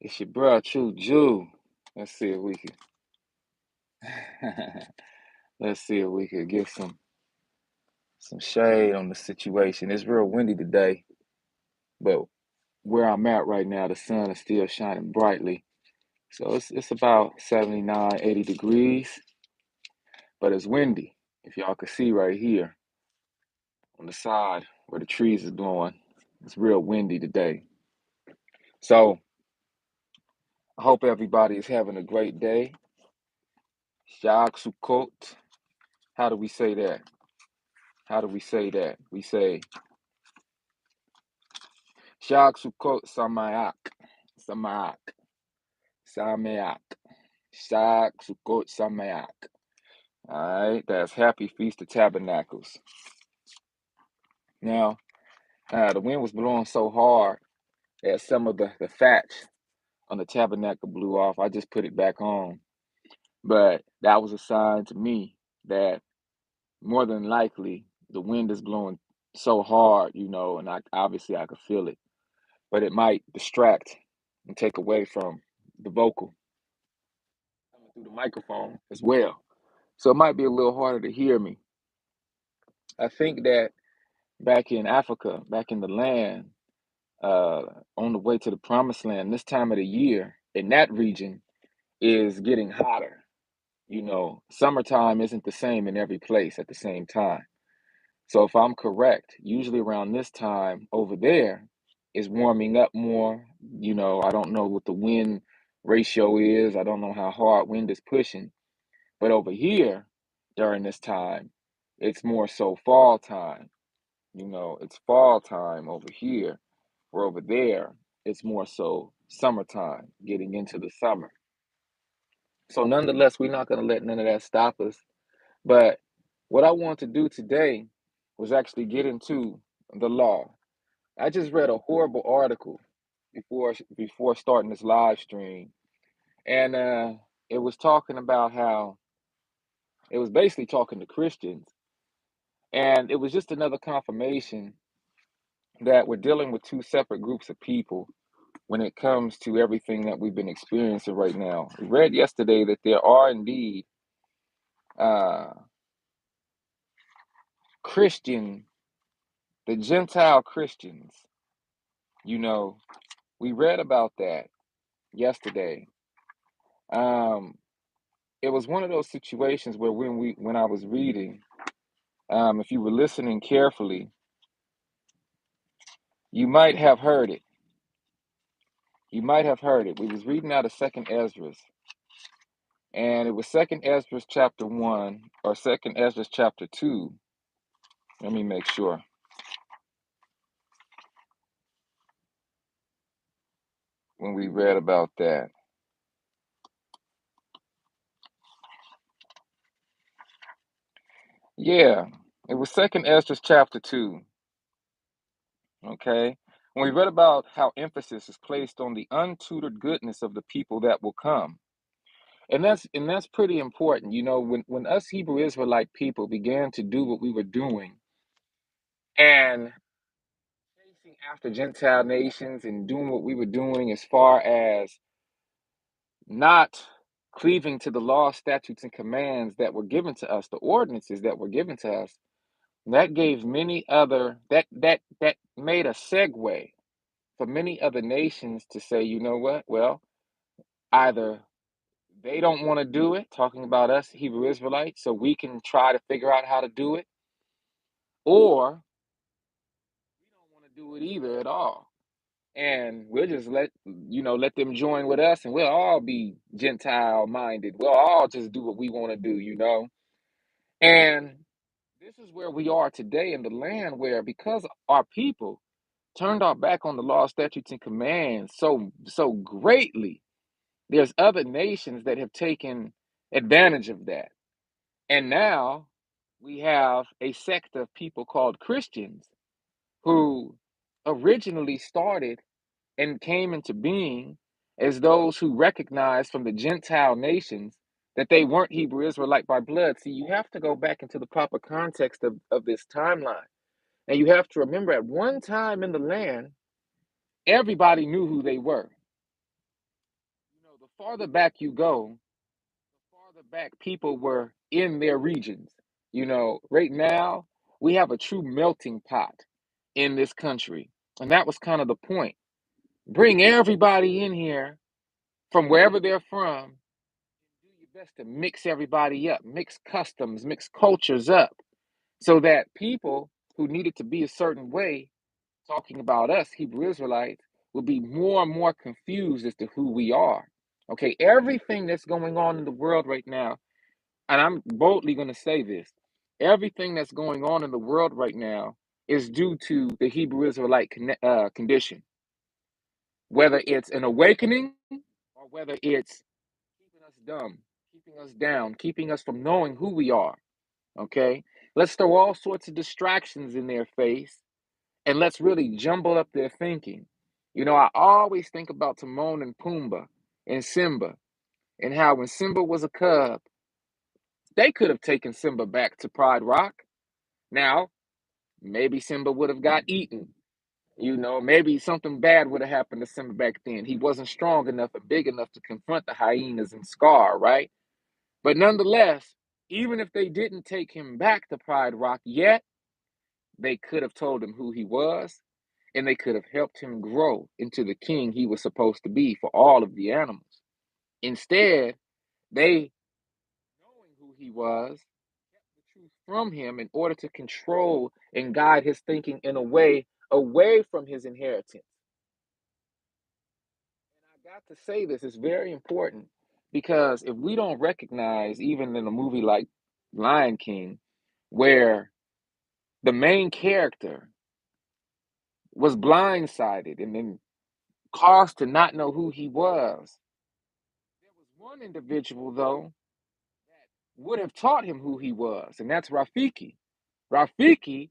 It's your bro, True Jew. Let's see if we could. Let's see if we could get some shade on the situation. It's real windy today, but where I'm at right now, the sun is still shining brightly. So it's about 79, 80 degrees, but it's windy. If y'all can see right here on the side where the trees is blowing, it's real windy today. So I hope everybody is having a great day. Shag Sukkot. How do we say that? How do we say that? We say Shag Sukkot Samayak. Samayak. Samayak. Shag Sukkot Samayak. All right, that's Happy Feast of Tabernacles. Now, the wind was blowing so hard that some of the thatch on the tabernacle blew off. I just put it back on. But that was a sign to me that more than likely the wind is blowing so hard, and I could feel it, but it might distract and take away from the vocal coming through the microphone as well. So it might be a little harder to hear me. I think that back in Africa, back in the land, uh, on the way to the promised land, this time of the year in that region is getting hotter. Summertime isn't the same in every place at the same time. So if I'm correct, usually around this time over there is warming up more. I don't know what the wind ratio is. I don't know how hard wind is pushing. But over here during this time, it's more so fall time. It's fall time over here. Where over there, it's more so summertime, getting into the summer. So nonetheless, we're not going to let none of that stop us. But what I want to do today was actually get into the law. I just read a horrible article before starting this live stream, and it was talking about how it was basically talking to Christians, and it was just another confirmation that we're dealing with two separate groups of people when it comes to everything that we've been experiencing right now. We read yesterday that there are indeed uh, Christian, the Gentile Christians. You know, we read about that yesterday. Um, it was one of those situations where when I was reading, if you were listening carefully, you might have heard it. You might have heard it. We was reading out of Second Esdras, and it was Second Esdras chapter 1 or Second Esdras chapter 2. Let me make sure. When we read about that. Yeah, it was Second Esdras chapter 2. Okay. When we read about how emphasis is placed on the untutored goodness of the people that will come. And that's pretty important. When us Hebrew Israelite people began to do what we were doing and chasing after Gentile nations and doing what we were doing as far as not cleaving to the law, statutes, and commands that were given to us, the ordinances that were given to us, that gave many other that made a segue for many other nations to say, you know what? Well, either they don't want to do it, talking about us Hebrew Israelites, so we can try to figure out how to do it, or we don't want to do it either at all. And we'll just let them join with us, and we'll all be Gentile minded. We'll all just do what we want to do. And this is where we are today in the land where, because our people turned our back on the law, statutes, and commands so greatly, there's other nations that have taken advantage of that. And now we have a sect of people called Christians who originally started and came into being as those who recognized from the Gentile nations that they weren't Hebrew Israelite by blood. See, you have to go back into the proper context of this timeline. And you have to remember, at one time in the land, everybody knew who they were. farther back you go, the farther back people were in their regions. Right now, we have a true melting pot in this country. And that was kind of the point. Bring everybody in here from wherever they're from. Do your best to mix everybody up, mix customs, mix cultures up, so that people who needed to be a certain way, talking about us, Hebrew Israelites, will be more and more confused as to who we are. Okay, everything that's going on in the world right now, and I'm boldly going to say this, everything that's going on in the world right now is due to the Hebrew Israelite condition, whether it's an awakening or whether it's keeping us dumb, keeping us down, keeping us from knowing who we are. Okay, let's throw all sorts of distractions in their face and let's really jumble up their thinking. I always think about Timon and Pumbaa and Simba, and how when Simba was a cub, they could have taken Simba back to Pride Rock. Now, maybe Simba would have got eaten. Maybe something bad would have happened to Simba back then. He wasn't strong enough and big enough to confront the hyenas and Scar, right? But nonetheless, even if they didn't take him back to Pride Rock yet, they could have told him who he was, and they could have helped him grow into the king he was supposed to be for all of the animals. Instead, they, knowing who he was, kept the truth from him in order to control and guide his thinking in a way away from his inheritance. And I got to say this, it's very important, because if we don't recognize, even in a movie like Lion King, where the main character was blindsided and then caused to not know who he was. There was one individual, though, that would have taught him who he was, and that's Rafiki. Rafiki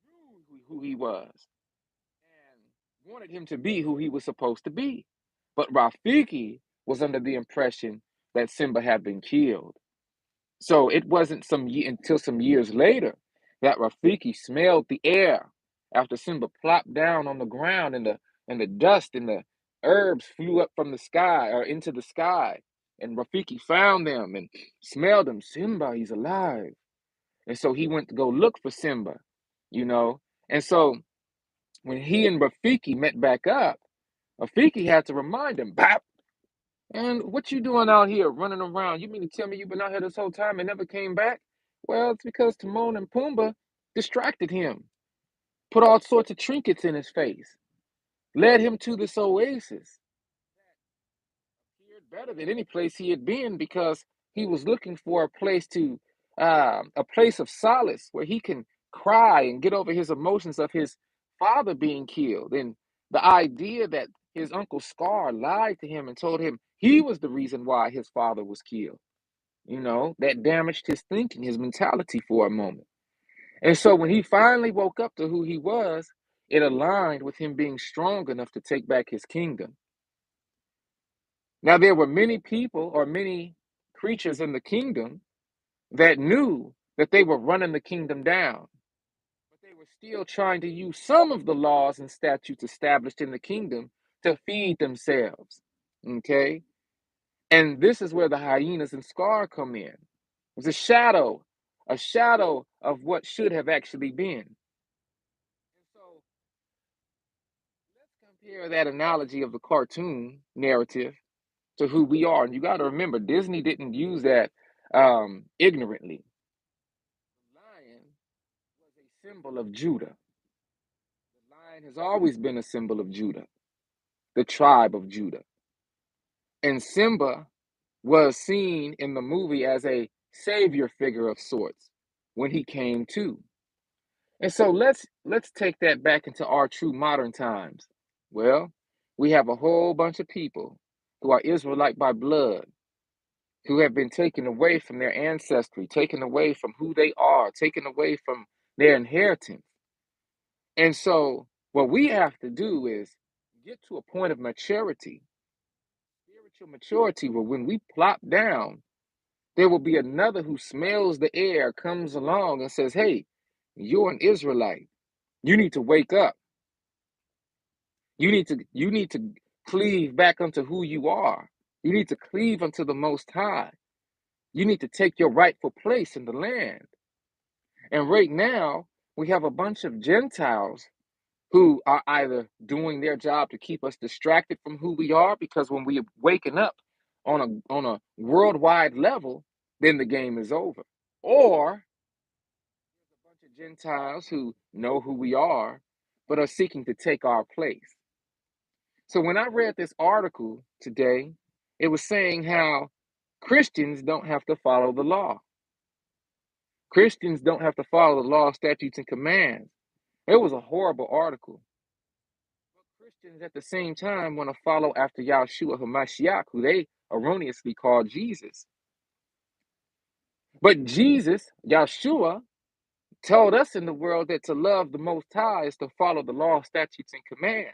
knew who he was and wanted him to be who he was supposed to be. But Rafiki was under the impression that Simba had been killed. So it wasn't until some years later that Rafiki smelled the air after Simba plopped down on the ground, and the dust and the herbs flew up from the sky or into the sky. And Rafiki found them and smelled them. Simba, he's alive. And so he went to go look for Simba, you know. And so when he and Rafiki met back up, Rafiki had to remind him, Bap, and what you doing out here running around? You mean to tell me you've been out here this whole time and never came back? Well, it's because Timon and Pumbaa distracted him, put all sorts of trinkets in his face, led him to this oasis. Appeared better than any place he had been, because he was looking for a place of solace where he can cry and get over his emotions of his father being killed, and the idea that his uncle Scar lied to him and told him he was the reason why his father was killed. That damaged his thinking, his mentality for a moment. And so when he finally woke up to who he was, it aligned with him being strong enough to take back his kingdom. Now, there were many people or many creatures in the kingdom that knew that they were running the kingdom down, but they were still trying to use some of the laws and statutes established in the kingdom to feed themselves. Okay? And this is where the hyenas and Scar come in. It's a shadow of what should have actually been. And so let's compare that analogy of the cartoon narrative to who we are. And you got to remember, Disney didn't use that ignorantly. The lion was a symbol of Judah. The lion has always been a symbol of Judah, the tribe of Judah. And Simba was seen in the movie as a savior figure of sorts when he came to. And so let's take that back into our true modern times. Well, we have a whole bunch of people who are Israelite by blood, who have been taken away from their ancestry, taken away from who they are, taken away from their inheritance. And so what we have to do is get to a point of maturity, spiritual maturity, where when we plop down, there will be another who smells the air, comes along and says, hey, you're an Israelite. You need to wake up. You need to cleave back unto who you are. You need to cleave unto the Most High. You need to take your rightful place in the land. And right now, we have a bunch of Gentiles who are either doing their job to keep us distracted from who we are, because when we are waking up on a worldwide level, then the game is over. Or a bunch of Gentiles who know who we are, but are seeking to take our place. So when I read this article today, it was saying how Christians don't have to follow the law. Christians don't have to follow the law, statutes, and commands. It was a horrible article. But Christians at the same time want to follow after Yahshua HaMashiach, who they erroneously call Jesus. But Jesus, Yahshua, told us in the world that to love the Most High is to follow the law, statutes, and commands.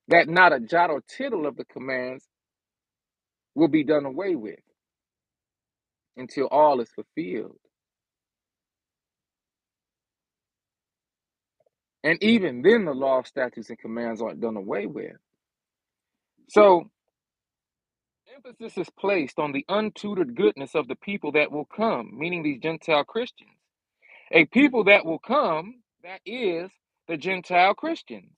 That not a jot or tittle of the commands will be done away with until all is fulfilled. And even then, the law, statutes, and commands aren't done away with. So, emphasis is placed on the untutored goodness of the people that will come, meaning these Gentile Christians. A people that will come, that is the Gentile Christians.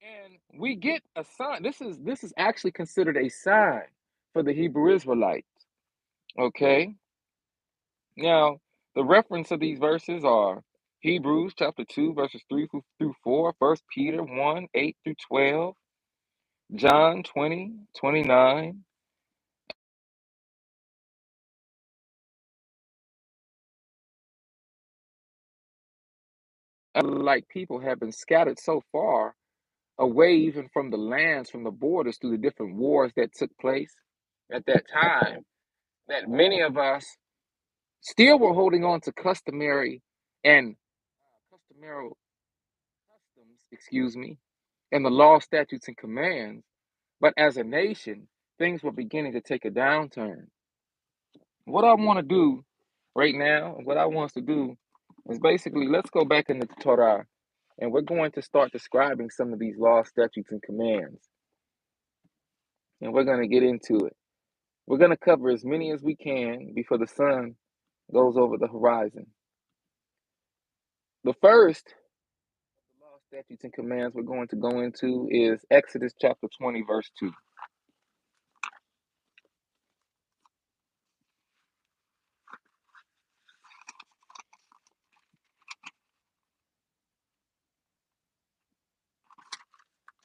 And we get a sign. This is actually considered a sign for the Hebrew Israelites. Okay? Now, the reference of these verses are Hebrews chapter 2, verses 3 through 4, 1 Peter 1, 8 through 12, John 20, 29. Like people have been scattered so far away, even from the lands, from the borders, through the different wars that took place at that time, that many of us still were holding on to and customary customs, and the law, statutes, and commands. But as a nation, things were beginning to take a downturn. What I want to do right now, what I want us to do, is basically let's go back into the Torah, and we're going to start describing some of these laws, statutes, and commands. And we're going to get into it. We're going to cover as many as we can before the sun goes over the horizon. The first of the law, statutes, and commands we're going to go into is Exodus chapter 20, verse 2.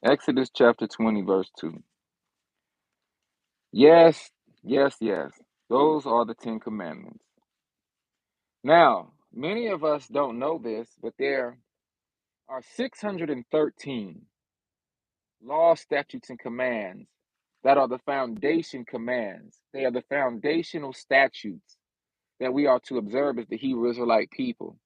Exodus chapter 20, verse 2. Yes, yes, yes. Those are the Ten Commandments. Now, many of us don't know this, but there are 613 laws, statutes, and commands that are the foundation commands. They are the foundational statutes that we are to observe as the Hebrew Israelite people.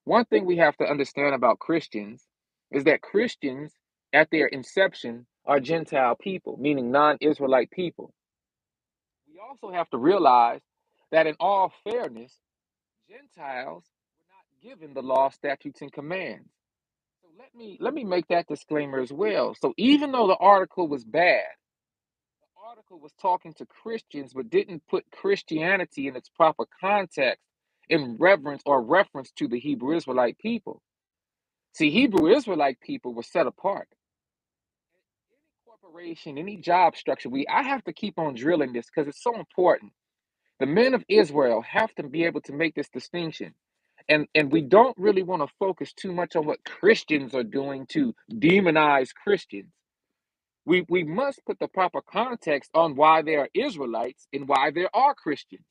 One thing we have to understand about Christians is that Christians, at their inception, are Gentile people, meaning non Israelite people. We also have to realize that, in all fairness, Gentiles were not given the law, statutes, and commands. So let me make that disclaimer as well. So even though the article was bad, the article was talking to Christians but didn't put Christianity in its proper context in reverence or reference to the Hebrew Israelite people. See, Hebrew Israelite people were set apart. Any corporation, any job structure, I have to keep on drilling this because it's so important. The men of Israel have to be able to make this distinction. And we don't really want to focus too much on what Christians are doing to demonize Christians. We must put the proper context on why there are Israelites and why there are Christians.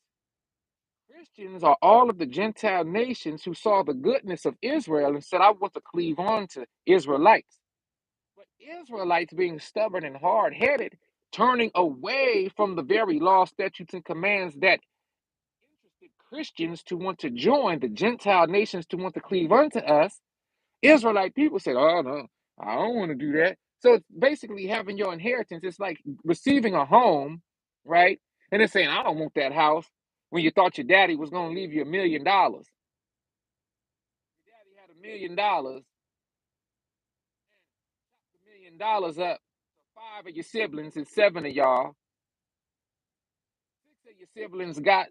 Christians are all of the Gentile nations who saw the goodness of Israel and said, I want to cleave on to Israelites. But Israelites being stubborn and hard headed, turning away from the very law, statutes, and commands that interested Christians to want to join the Gentile nations to want to cleave unto us, Israelite people said, oh, no, I don't want to do that. So it's basically having your inheritance. It's like receiving a home, right? And it's saying, I don't want that house when you thought your daddy was going to leave you $1 million. Your daddy had $1 million, $1 million up to five of your siblings and seven of y'all. of your siblings got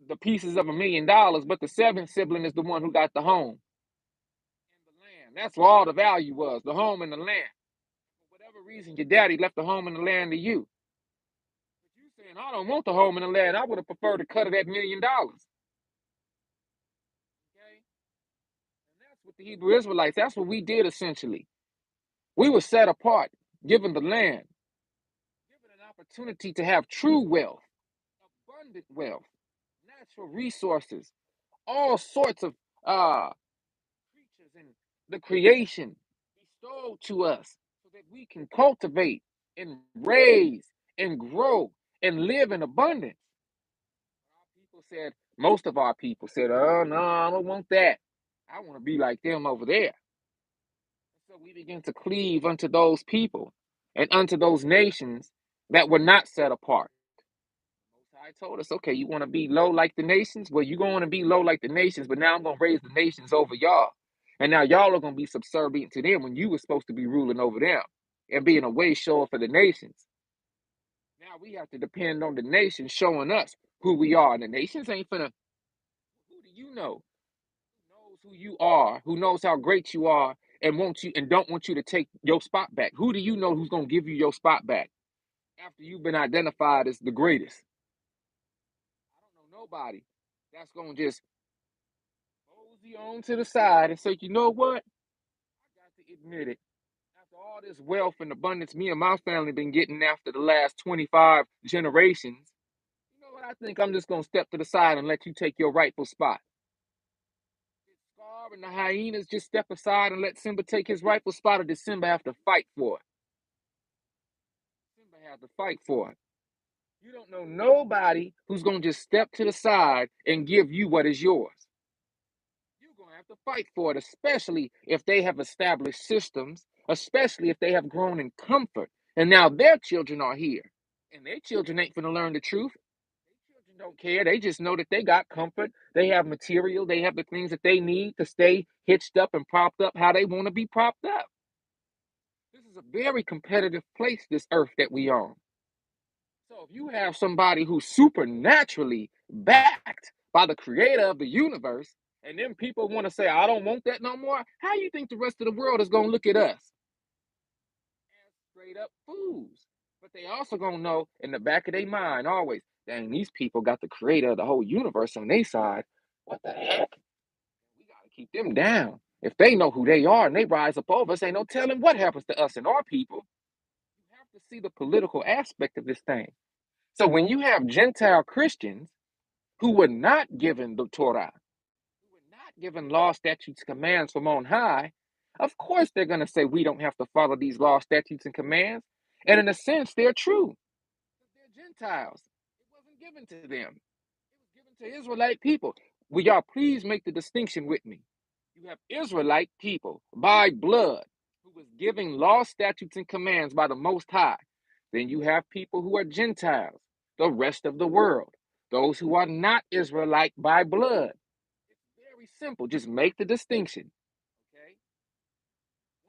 the pieces of $1 million, but the seventh sibling is the one who got the home and the land. That's where all the value was, the home and the land. For whatever reason, your daddy left the home and the land to you. But you saying, I don't want the home and the land. I would have preferred to cut of that $1 million. Okay? And that's what the Hebrew Israelites, that's what we did essentially. We were set apart, given the land, given an opportunity to have true wealth, abundant wealth, natural resources, all sorts of creatures in the creation bestowed to us so that we can cultivate and raise and grow and live in abundance. Most of our people said, oh, no, I don't want that. I want to be like them over there. So we begin to cleave unto those people and unto those nations that were not set apart. I told us, okay, you want to be low like the nations? Well, you're going to be low like the nations, but now I'm going to raise the nations over y'all. And now y'all are going to be subservient to them when you were supposed to be ruling over them and being a way shower for the nations. Now we have to depend on the nations showing us who we are. And the nations ain't finna, who do you know? Who knows who you are, who knows how great you are, and wants you and don't want you to take your spot back? Who do you know who's going to give you your spot back after you've been identified as the greatest? I don't know nobody that's going to just mosey on to the side and say, you know what? I got to admit it. After all this wealth and abundance me and my family been getting after the last 25 generations, you know what? I think I'm just going to step to the side and let you take your rightful spot. Did Scar and the hyenas just step aside and let Simba take his rightful spot, or did Simba have to fight for it? Simba had to fight for it. You don't know nobody who's going to just step to the side and give you what is yours. You're going to have to fight for it, especially if they have established systems, especially if they have grown in comfort. And now their children are here. And their children ain't going to learn the truth. Their children don't care. They just know that they got comfort. They have material. They have the things that they need to stay hitched up and propped up how they want to be propped up. This is a very competitive place, this earth that we on. So if you have somebody who's supernaturally backed by the creator of the universe, and then people want to say, I don't want that no more, how you think the rest of the world is going to look at us? As straight up fools. But they also going to know in the back of their mind always, dang, these people got the creator of the whole universe on their side. What the heck? We got to keep them down. If they know who they are and they rise up over us, ain't no telling what happens to us and our people. You have to see the political aspect of this thing. So when you have Gentile Christians who were not given the Torah, who were not given law, statutes, commands from on high, of course they're going to say we don't have to follow these law, statutes, and commands. And in a sense, they're true. They're Gentiles. It wasn't given to them. It was given to Israelite people. Will y'all please make the distinction with me? You have Israelite people by blood who was giving law, statutes, and commands by the Most High. Then you have people who are Gentiles, the rest of the world, those who are not Israelite by blood. It's very simple. Just make the distinction. Okay?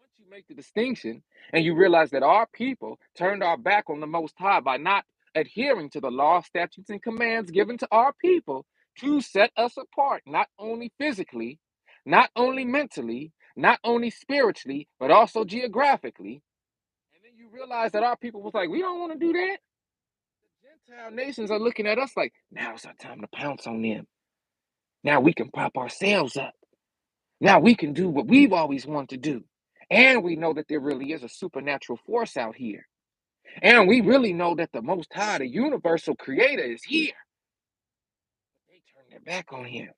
Once you make the distinction and you realize that our people turned our back on the Most High by not adhering to the law, statutes, and commands given to our people to set us apart, not only physically, not only mentally, not only spiritually, but also geographically. And then you realize that our people was like, we don't want to do that. The Gentile nations are looking at us like, now's our time to pounce on them. Now we can prop ourselves up. Now we can do what we've always wanted to do. And we know that there really is a supernatural force out here. And we really know that the Most High, the universal creator, is here. But they turn their back on him.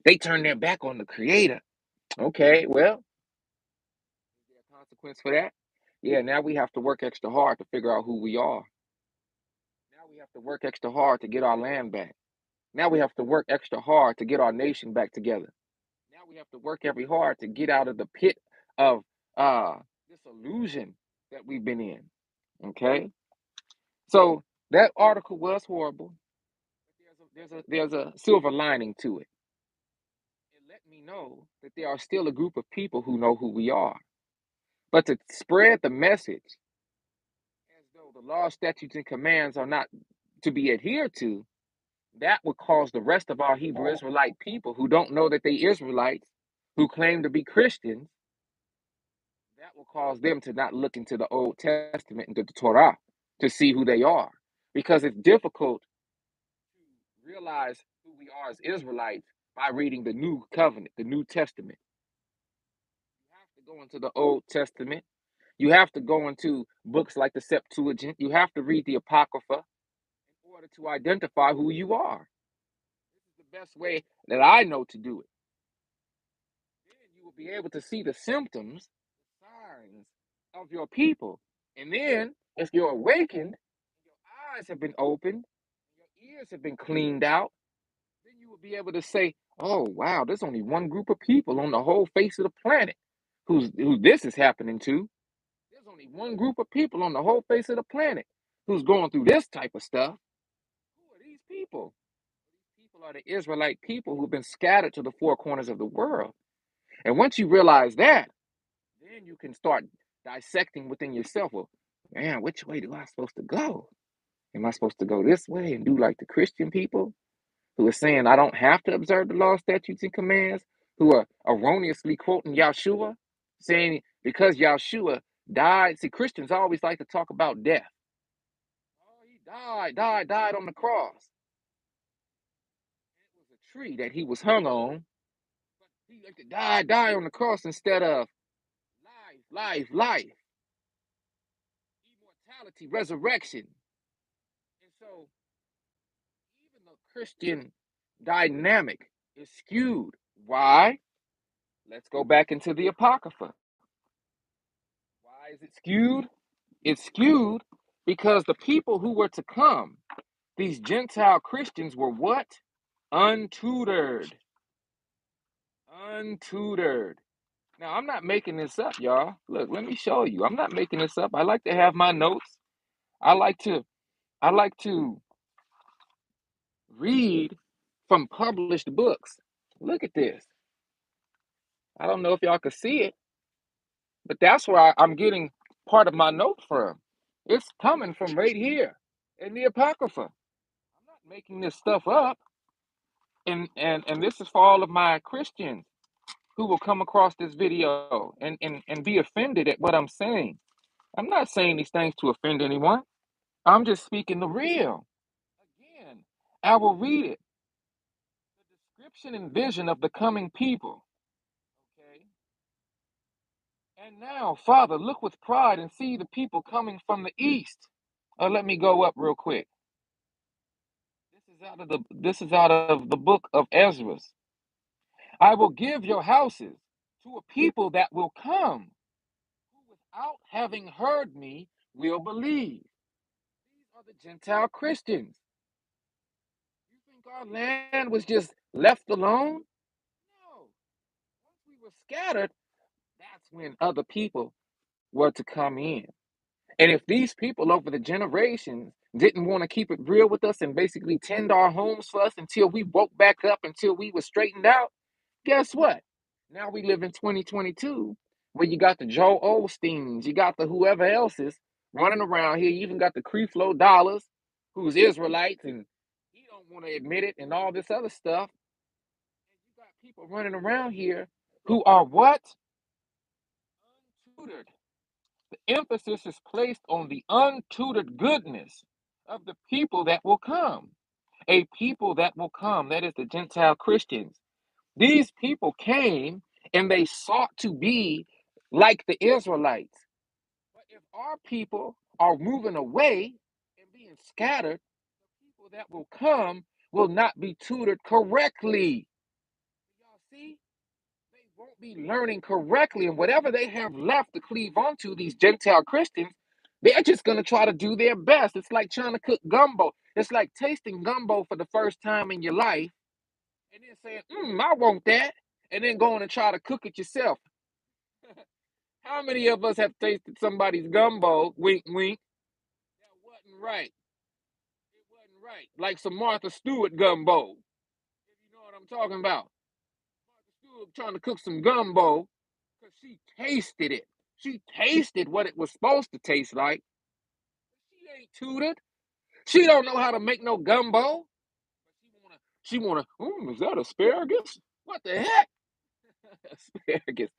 They turn their back on the creator. Okay, well, is there a consequence for that? Yeah, now we have to work extra hard to figure out who we are. Now we have to work extra hard to get our land back. Now we have to work extra hard to get our nation back together. Now we have to work every hard to get out of the pit of uh this illusion that we've been in. Okay? So that article was horrible. There's a silver lining to it. It let me know that there are still a group of people who know who we are. But to spread the message as though the law, statutes, and commands are not to be adhered to, that would cause the rest of our Hebrew Israelite people who don't know that they Israelites, who claim to be Christians, that will cause them to not look into the Old Testament, into the Torah, to see who they are. Because it's difficult to realize who we are as Israelites by reading the New Covenant, the New Testament. You have to go into the Old Testament. You have to go into books like the Septuagint. You have to read the Apocrypha in order to identify who you are. This is the best way that I know to do it. Then you will be able to see the symptoms, the signs of your people. And then, if you're awakened, your eyes have been opened, your ears have been cleaned out, then you will be able to say, oh, wow, there's only one group of people on the whole face of the planet who this is happening to. There's only one group of people on the whole face of the planet who's going through this type of stuff. Who are these people? These people are the Israelite people who've been scattered to the four corners of the world. And once you realize that, then you can start dissecting within yourself. Well, man, which way do I supposed to go? Am I supposed to go this way and do like the Christian people who are saying I don't have to observe the law, statutes, and commands, who are erroneously quoting Yahshua, saying because Yahshua died. See, Christians always like to talk about death. Oh, he died on the cross. It was a tree that he was hung on. But he like to die on the cross instead of life, immortality, resurrection. And so even the Christian dynamic is skewed. Why? Let's go back into the Apocrypha. Why is it skewed? It's skewed because the people who were to come, these Gentile Christians, were what? Untutored. Untutored. Now, I'm not making this up, y'all. Look, let me show you. I'm not making this up. I like to have my notes. I like to read from published books. Look at this. I don't know if y'all can see it, but that's where I'm getting part of my note from. It's coming from right here in the Apocrypha. I'm not making this stuff up. And this is for all of my Christians who will come across this video and be offended at what I'm saying. I'm not saying these things to offend anyone. I'm just speaking the real. Again, I will read it. The description and vision of the coming people. Okay. And now, Father, look with pride and see the people coming from the east. Let me go up real quick. This is out of the book of Ezra. I will give your houses to a people that will come, who without having heard me will believe. These are the Gentile Christians. You think our land was just left alone? No. Once we were scattered, that's when other people were to come in. And if these people over the generations didn't want to keep it real with us and basically tend our homes for us until we woke back up, until we were straightened out, guess what? Now we live in 2022, where you got the Joel Osteens, you got the whoever else is running around here. You even got the Creflo Dollars, who's Israelites, and he don't want to admit it, and all this other stuff. And you got people running around here who are what? Untutored. The emphasis is placed on the untutored goodness of the people that will come. A people that will come, that is the Gentile Christians. These people came and they sought to be like the Israelites. But if our people are moving away and being scattered, the people that will come will not be tutored correctly. Y'all see? They won't be learning correctly. And whatever they have left to cleave onto, these Gentile Christians, they're just going to try to do their best. It's like trying to cook gumbo. It's like tasting gumbo for the first time in your life and then saying, I want that, and then going and try to cook it yourself. How many of us have tasted somebody's gumbo, wink, wink, that wasn't right? It wasn't right. Like some Martha Stewart gumbo, if you know what I'm talking about. Martha Stewart trying to cook some gumbo because she tasted it. She tasted what it was supposed to taste like. She ain't tutored. She don't know how to make no gumbo. She wanna, is that asparagus? What the heck? Asparagus.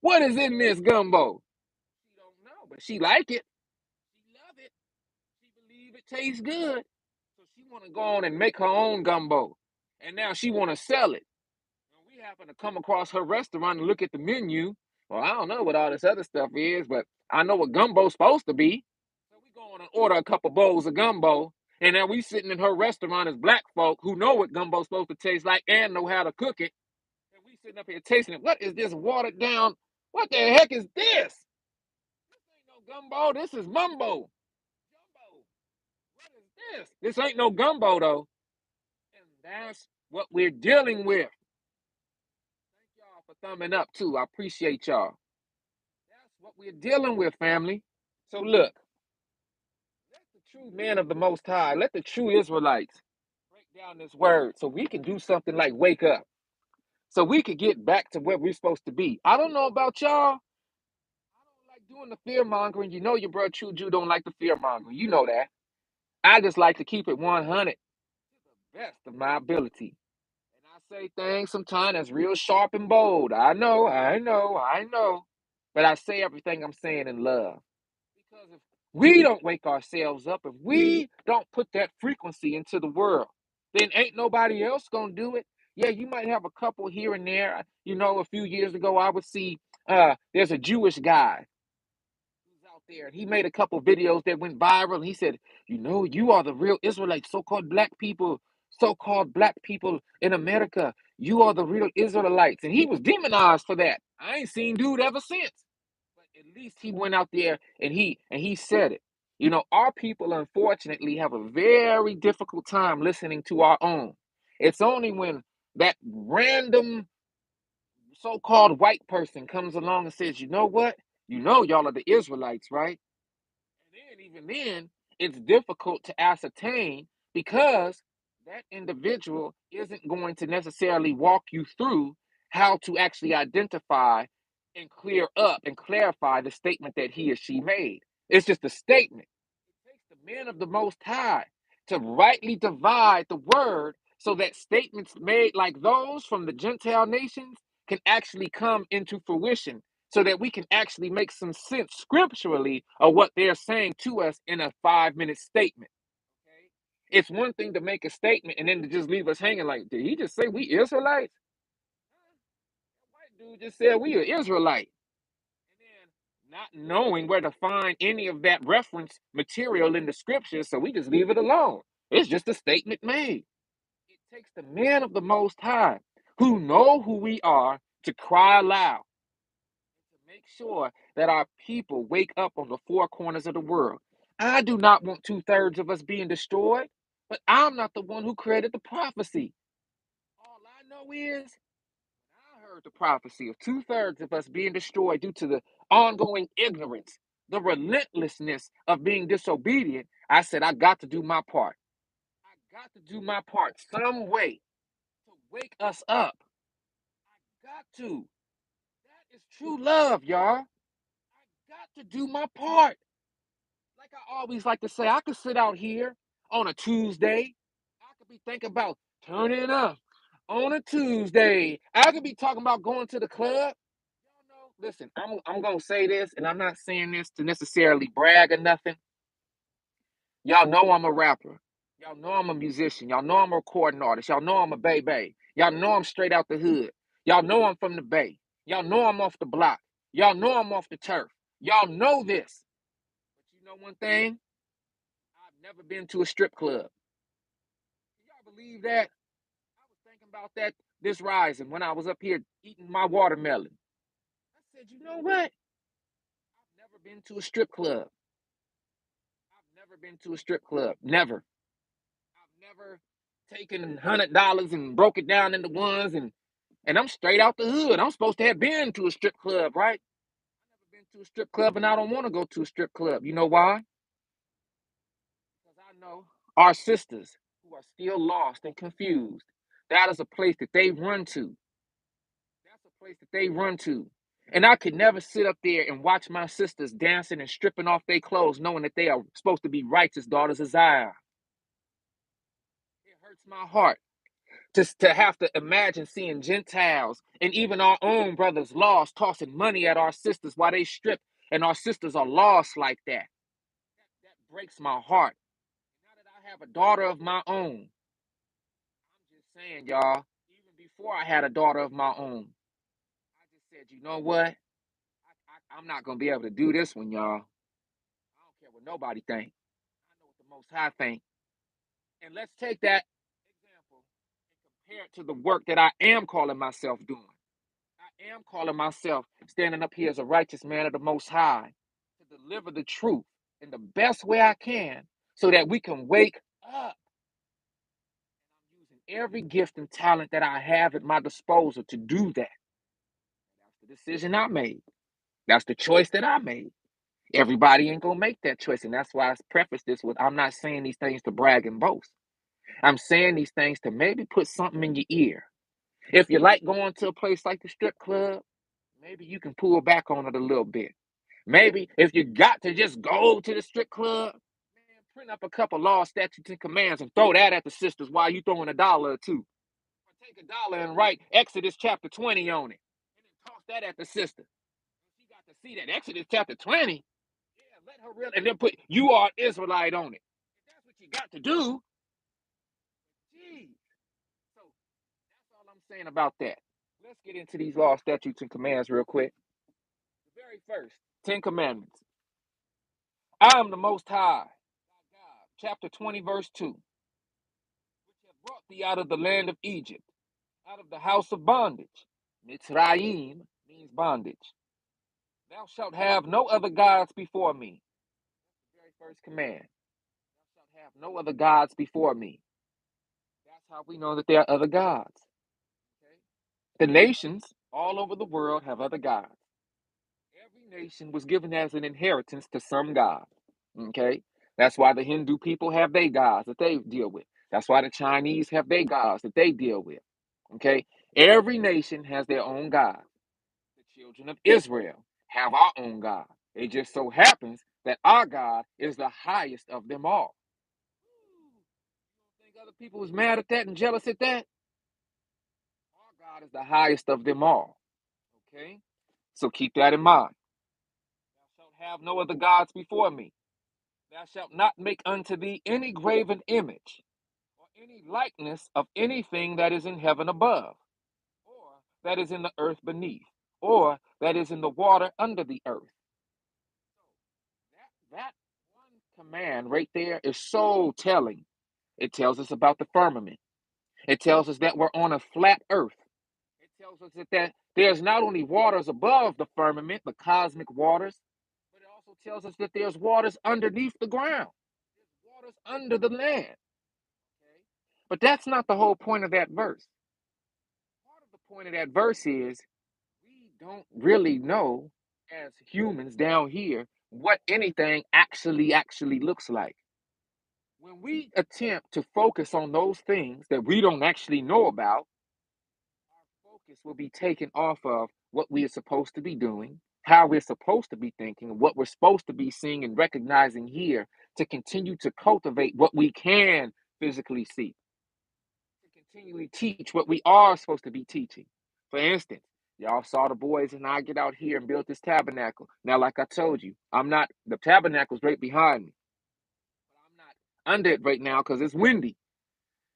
What is in this gumbo? She don't know, but she like it. She love it. She believe it tastes good. So she wanna go on and make her own gumbo. And now she wanna sell it. And we happen to come across her restaurant and look at the menu. Well, I don't know what all this other stuff is, but I know what gumbo's supposed to be. So we go on and order a couple bowls of gumbo. And now we sitting in her restaurant as black folk who know what gumbo's supposed to taste like and know how to cook it. And we sitting up here tasting it. What is this watered down? What the heck is this? This ain't no gumbo. This is mumbo. Gumbo. What is this? This ain't no gumbo though. And that's what we're dealing with. Thank y'all for thumbing up too. I appreciate y'all. That's what we're dealing with, family. So look, let the true man of the Most High, let the true Israelites break down this word so we can do something like wake up. So we could get back to where we're supposed to be. I don't know about y'all. I don't like doing the fear mongering. You know your brother True Jew don't like the fear mongering. You know that. I just like to keep it 100 to the best of my ability. And I say things sometimes that's real sharp and bold. I know, I know, I know. But I say everything I'm saying in love. Because if we don't wake ourselves up, if we don't put that frequency into the world, then ain't nobody else gonna do it. Yeah, you might have a couple here and there. You know, a few years ago, I would see there's a Jewish guy who's out there, and he made a couple videos that went viral. And he said, "You know, you are the real Israelites, so-called black people in America. You are the real Israelites." And he was demonized for that. I ain't seen dude ever since. But at least he went out there and he said it. You know, our people unfortunately have a very difficult time listening to our own. It's only when that random so-called white person comes along and says, "You know what? You know y'all are the Israelites, right?" And then even then, it's difficult to ascertain because that individual isn't going to necessarily walk you through how to actually identify and clear up and clarify the statement that he or she made. It's just a statement. It takes the men of the Most High to rightly divide the word so that statements made like those from the Gentile nations can actually come into fruition so that we can actually make some sense scripturally of what they're saying to us in a 5 minute statement. Okay? It's one thing to make a statement and then to just leave us hanging like, did he just say we Israelites? That white dude just said we are Israelite. And then not knowing where to find any of that reference material in the scriptures, so we just leave it alone. It's just a statement made. It takes the men of the Most High who know who we are to cry aloud, to make sure that our people wake up on the four corners of the world. I do not want two-thirds of us being destroyed, but I'm not the one who created the prophecy. All I know is I heard the prophecy of two-thirds of us being destroyed due to the ongoing ignorance, the relentlessness of being disobedient. I said, I got to do my part. I got to do my part some way to wake us up. I got to. That is true love, y'all. I got to do my part. Like I always like to say, I could sit out here on a Tuesday. I could be thinking about turning up on a Tuesday. I could be talking about going to the club. Y'all know, listen, I'm gonna say this, and I'm not saying this to necessarily brag or nothing. Y'all know I'm a rapper. Y'all know I'm a musician. Y'all know I'm a recording artist. Y'all know I'm a baby. Y'all know I'm straight out the hood. Y'all know I'm from the Bay. Y'all know I'm off the block. Y'all know I'm off the turf. Y'all know this. But you know one thing? I've never been to a strip club. Can y'all believe that? I was thinking about that this rising when I was up here eating my watermelon. I said, you know what? I've never been to a strip club. I've never been to a strip club. Never. I've never taken $100 and broke it down into ones and I'm straight out the hood. I'm supposed to have been to a strip club, right? I never been to a strip club and I don't want to go to a strip club. You know why? Because I know our sisters who are still lost and confused. That is a place that they run to. That's a place that they run to. And I could never sit up there and watch my sisters dancing and stripping off their clothes, knowing that they are supposed to be righteous daughters of Zion. It hurts my heart to have to imagine seeing Gentiles and even our own brothers lost, tossing money at our sisters while they strip, and our sisters are lost like that. That breaks my heart. Now that I have a daughter of my own, I'm just saying, y'all, even before I had a daughter of my own, I just said, you know what? I'm not going to be able to do this one, y'all. I don't care what nobody think. I know what the Most High think. And let's take that example and compare it to the work that I am calling myself doing. I am calling myself standing up here as a righteous man of the Most High to deliver the truth in the best way I can so that we can wake up. I'm using every gift and talent that I have at my disposal to do that. That's the decision I made. That's the choice that I made. Everybody ain't gonna make that choice. And that's why I preface this with I'm not saying these things to brag and boast. I'm saying these things to maybe put something in your ear. If you like going to a place like the strip club, maybe you can pull back on it a little bit. Maybe if you got to just go to the strip club, man, print up a couple laws, statutes, and commands and throw that at the sisters while you throwing $1 or two. Or take $1 and write Exodus chapter 20 on it. And then toss that at the sister. She got to see that Exodus chapter 20. Yeah, let her real and then put you are an Israelite on it. If that's what you got to do, geez. So that's all I'm saying about that. Let's get into these laws, statutes, and commands real quick. The very first, 10 Commandments. I am the Most High, God, chapter 20, verse 2, which have brought thee out of the land of Egypt, out of the house of bondage. Mitzrayim means bondage. Thou shalt have no other gods before me. That's the very first command. Thou shalt have no other gods before me. That's how we know that there are other gods. Okay? The nations all over the world have other gods. Every nation was given as an inheritance to some god. Okay? That's why the Hindu people have their gods that they deal with. That's why the Chinese have their gods that they deal with. Okay? Every nation has their own god. The children of Israel have our own God. It just so happens that our God is the highest of them all. You don't think other people was mad at that and jealous at that? Our God is the highest of them all. Okay? So keep that in mind. Thou shalt have no other gods before me. Thou shalt not make unto thee any graven image or any likeness of anything that is in heaven above, or that is in the earth beneath, or that is in the water under the earth. That one command right there is so telling. It tells us about the firmament. It tells us that we're on a flat earth. It tells us that there's not only waters above the firmament, the cosmic waters, but it also tells us that there's waters underneath the ground. There's waters under the land. Okay? But that's not the whole point of that verse. Part of the point of that verse is we don't really know as humans down here what anything actually looks like. When we attempt to focus on those things that we don't actually know about, our focus will be taken off of what we are supposed to be doing, how we're supposed to be thinking, what we're supposed to be seeing and recognizing here to continue to cultivate what we can physically see, to continually teach what we are supposed to be teaching. For instance, y'all saw the boys and I get out here and build this tabernacle. Now, like I told you, the tabernacle's right behind me. But I'm not under it right now because it's windy.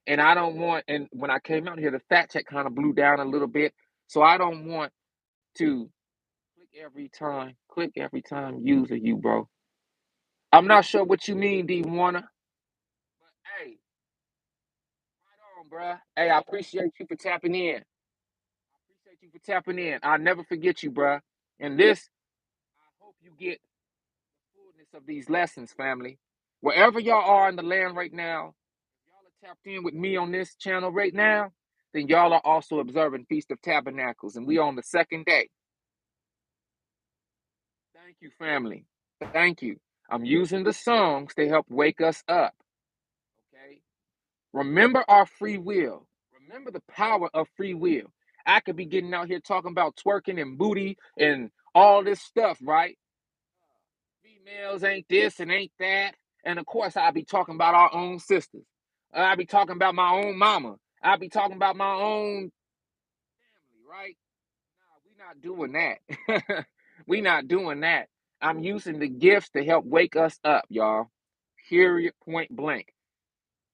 And I don't want, and when I came out here, the fat check kind of blew down a little bit. So I don't want to click every time, user you, bro. I'm not sure what you mean, D Warner, but hey, right on, bro. Hey, I appreciate you for tapping in. Appreciate you for tapping in. I'll never forget you, bro. And this, I hope you get the fullness of these lessons, family. Wherever y'all are in the land right now, if y'all are tapped in with me on this channel right now, then y'all are also observing Feast of Tabernacles, and we on the second day. Thank you, family. Thank you. I'm using the songs to help wake us up. Okay? Remember our free will. Remember the power of free will. I could be getting out here talking about twerking and booty and all this stuff, right? Females ain't this and ain't that. And of course, I'll be talking about our own sisters. I'll be talking about my own mama. I'll be talking about my own family, right? Nah, we not doing that. We not doing that. I'm using the gifts to help wake us up, y'all. Period, point blank.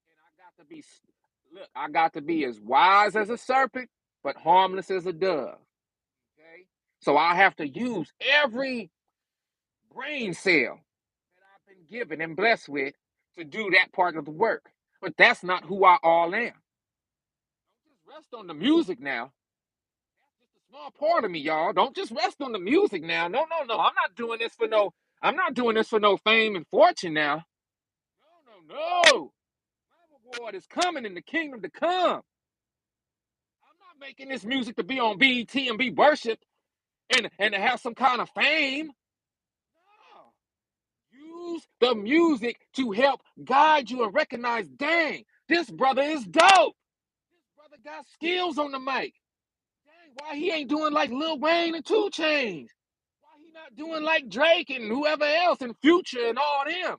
And I got to be as wise as a serpent, but harmless as a dove. Okay? So I have to use every brain cell that I've been given and blessed with to do that part of the work. But that's not who I all am. Don't just rest on the music now. That's just a small part of me, y'all. Don't just rest on the music now. No, no, no. I'm not doing this for no fame and fortune now. No, no, no. My reward is coming in the kingdom to come. I'm not making this music to be on BET and be worshipped and to have some kind of fame. No. Use the music to help guide you and recognize, dang, this brother is dope. This brother got skills on the mic. Dang, why he ain't doing like Lil Wayne and 2 Chainz? Why he not doing like Drake and whoever else and Future and all them?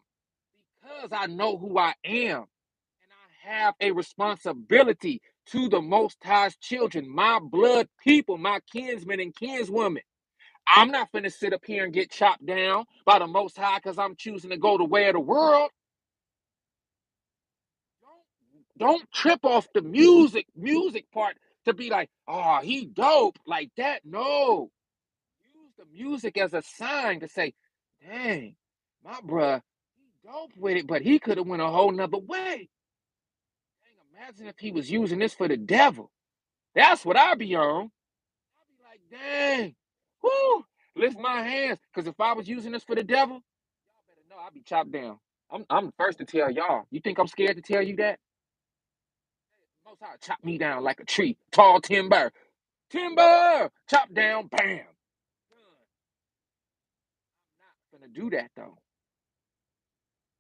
Because I know who I am. And I have a responsibility to the Most High's children, my blood people, my kinsmen and kinswomen. I'm not finna sit up here and get chopped down by the Most High because I'm choosing to go the way of the world. Don't trip off the music part to be like, oh, he dope like that. No, use the music as a sign to say, dang, my bruh, he dope with it, but he could have went a whole nother way. Dang, imagine if he was using this for the devil. That's what I'd be on. I'd be like, dang, whoo, lift my hands. Because if I was using this for the devil, y'all better know I'd be chopped down. I'm the first to tell y'all. You think I'm scared to tell you that? Most High chop me down like a tree, tall timber. Timber! Chop down, bam. I'm not gonna do that though.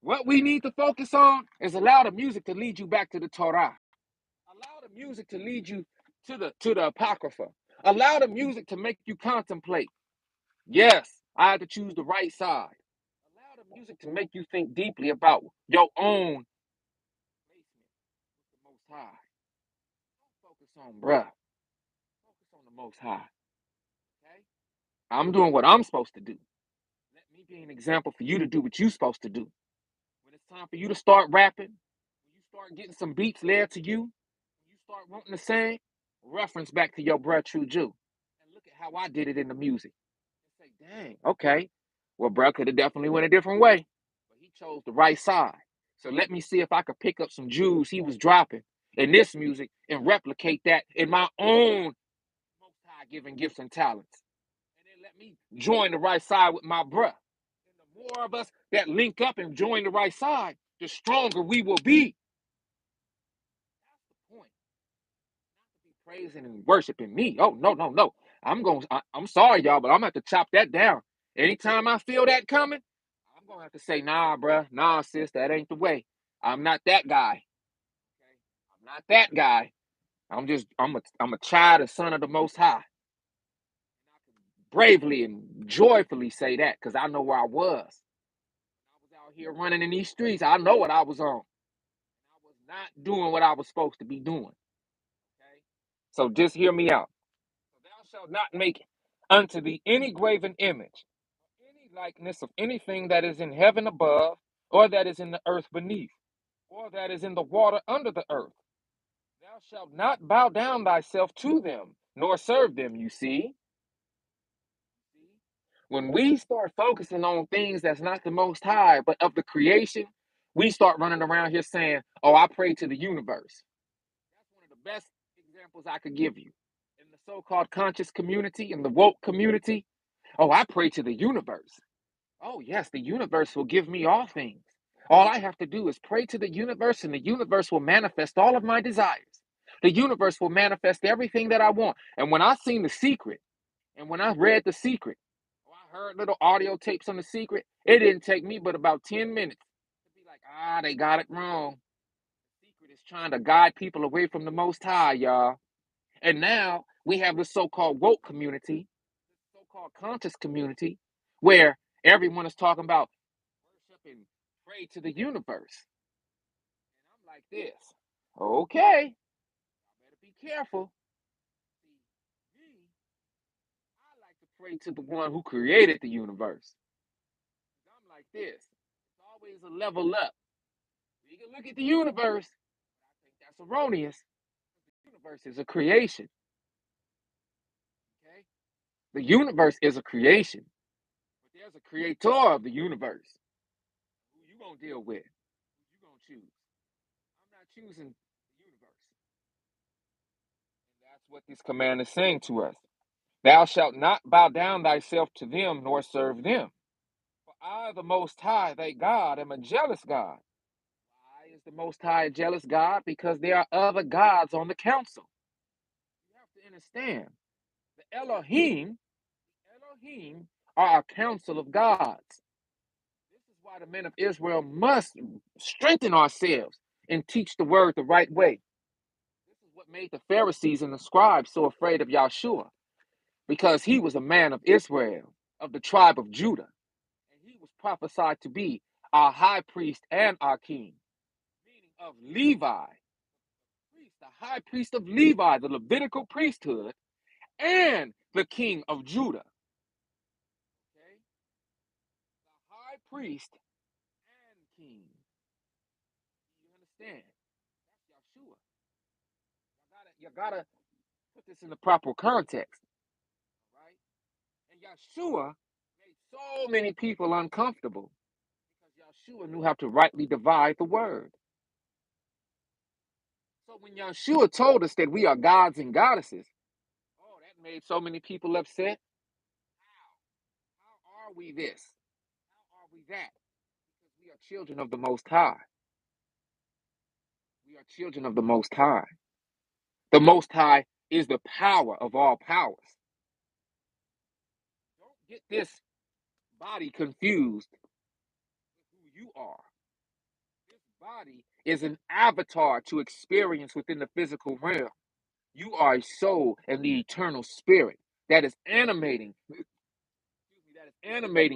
What we need to focus on is allow the music to lead you back to the Torah. Allow the music to lead you to the Apocrypha. Allow the music to make you contemplate. Yes, I had to choose the right side. Allow the music to make you think deeply about your own placement with the Most High. Don't focus on bruh. Focus on the Most High. Okay? I'm doing what I'm supposed to do. Let me be an example for you to do what you're supposed to do. When it's time for you to start rapping, when you start getting some beats laid to you, when you start wanting to sing, reference back to your bruh True Jew. And look at how I did it in the music. And say, dang, okay. Well, bruh could have definitely went a different way. But he chose the right side. So let me see if I could pick up some Jews he was dropping in this music and replicate that in my own most high given gifts and talents. And then let me join the right side with my bruh. And the more of us that link up and join the right side, the stronger we will be. That's the point. Not to be praising and worshiping me. Oh, no, no, no. I'm sorry, y'all, but I'm gonna have to chop that down. Anytime I feel that coming, I'm gonna have to say, nah, bruh, nah, sis, that ain't the way. I'm not that guy. Okay? I'm not that guy. I'm a child, a son of the most high. And I can bravely and joyfully say that because I know where I was. I was out here running in these streets. I know what I was on. I was not doing what I was supposed to be doing. Okay? So just hear me out. So thou shalt not make unto thee any graven image, any likeness of anything that is in heaven above, or that is in the earth beneath, or that is in the water under the earth. Thou shalt not bow down thyself to them, nor serve them, you see. When we start focusing on things that's not the most high, but of the creation, we start running around here saying, oh, I pray to the universe. That's one of the best examples I could give you. In the so-called conscious community, in the woke community, oh, I pray to the universe. Oh, yes, the universe will give me all things. All I have to do is pray to the universe, and the universe will manifest all of my desires. The universe will manifest everything that I want. And when I seen The Secret, and when I read The Secret, or I heard little audio tapes on The Secret, it didn't take me but about 10 minutes to be like, they got it wrong. The Secret is trying to guide people away from the Most High, y'all. And now we have the so-called woke community, the so-called conscious community, where everyone is talking about worship and pray to the universe. And I'm like this. Okay. careful. See, me, I like to pray to the one who created the universe. I'm like this. It's always a level up. You can look at the universe. I think that's erroneous. The universe is a creation. Okay? The universe is a creation. But there's a creator of the universe. Who you gonna deal with? Who you gonna choose? I'm not choosing the universe. And that's what this command is saying to us. Thou shalt not bow down thyself to them nor serve them. For I, the Most High, thy God, am a jealous God. Why is the Most High a jealous God? Because there are other gods on the council. You have to understand. The Elohim are a council of gods. This is why the men of Israel must strengthen ourselves and teach the word the right way. This is what made the Pharisees and the scribes so afraid of Yahshua, because he was a man of Israel, of the tribe of Judah, and he was prophesied to be our high priest and our king, meaning of Levi, the high priest of Levi, the Levitical priesthood, and the king of Judah. Okay? The high priest and king. You understand? That's Yahshua. You gotta put this in the proper context, right? And Yahshua made so many people uncomfortable because Yahshua knew how to rightly divide the word. So when Yahshua told us that we are gods and goddesses, oh, that made so many people upset. How are we this? How are we that? Because we are children of the Most High. We are children of the Most High. The Most High is the power of all powers. Don't get this body confused with who you are. This body is an avatar to experience within the physical realm. You are a soul and the eternal spirit that is animating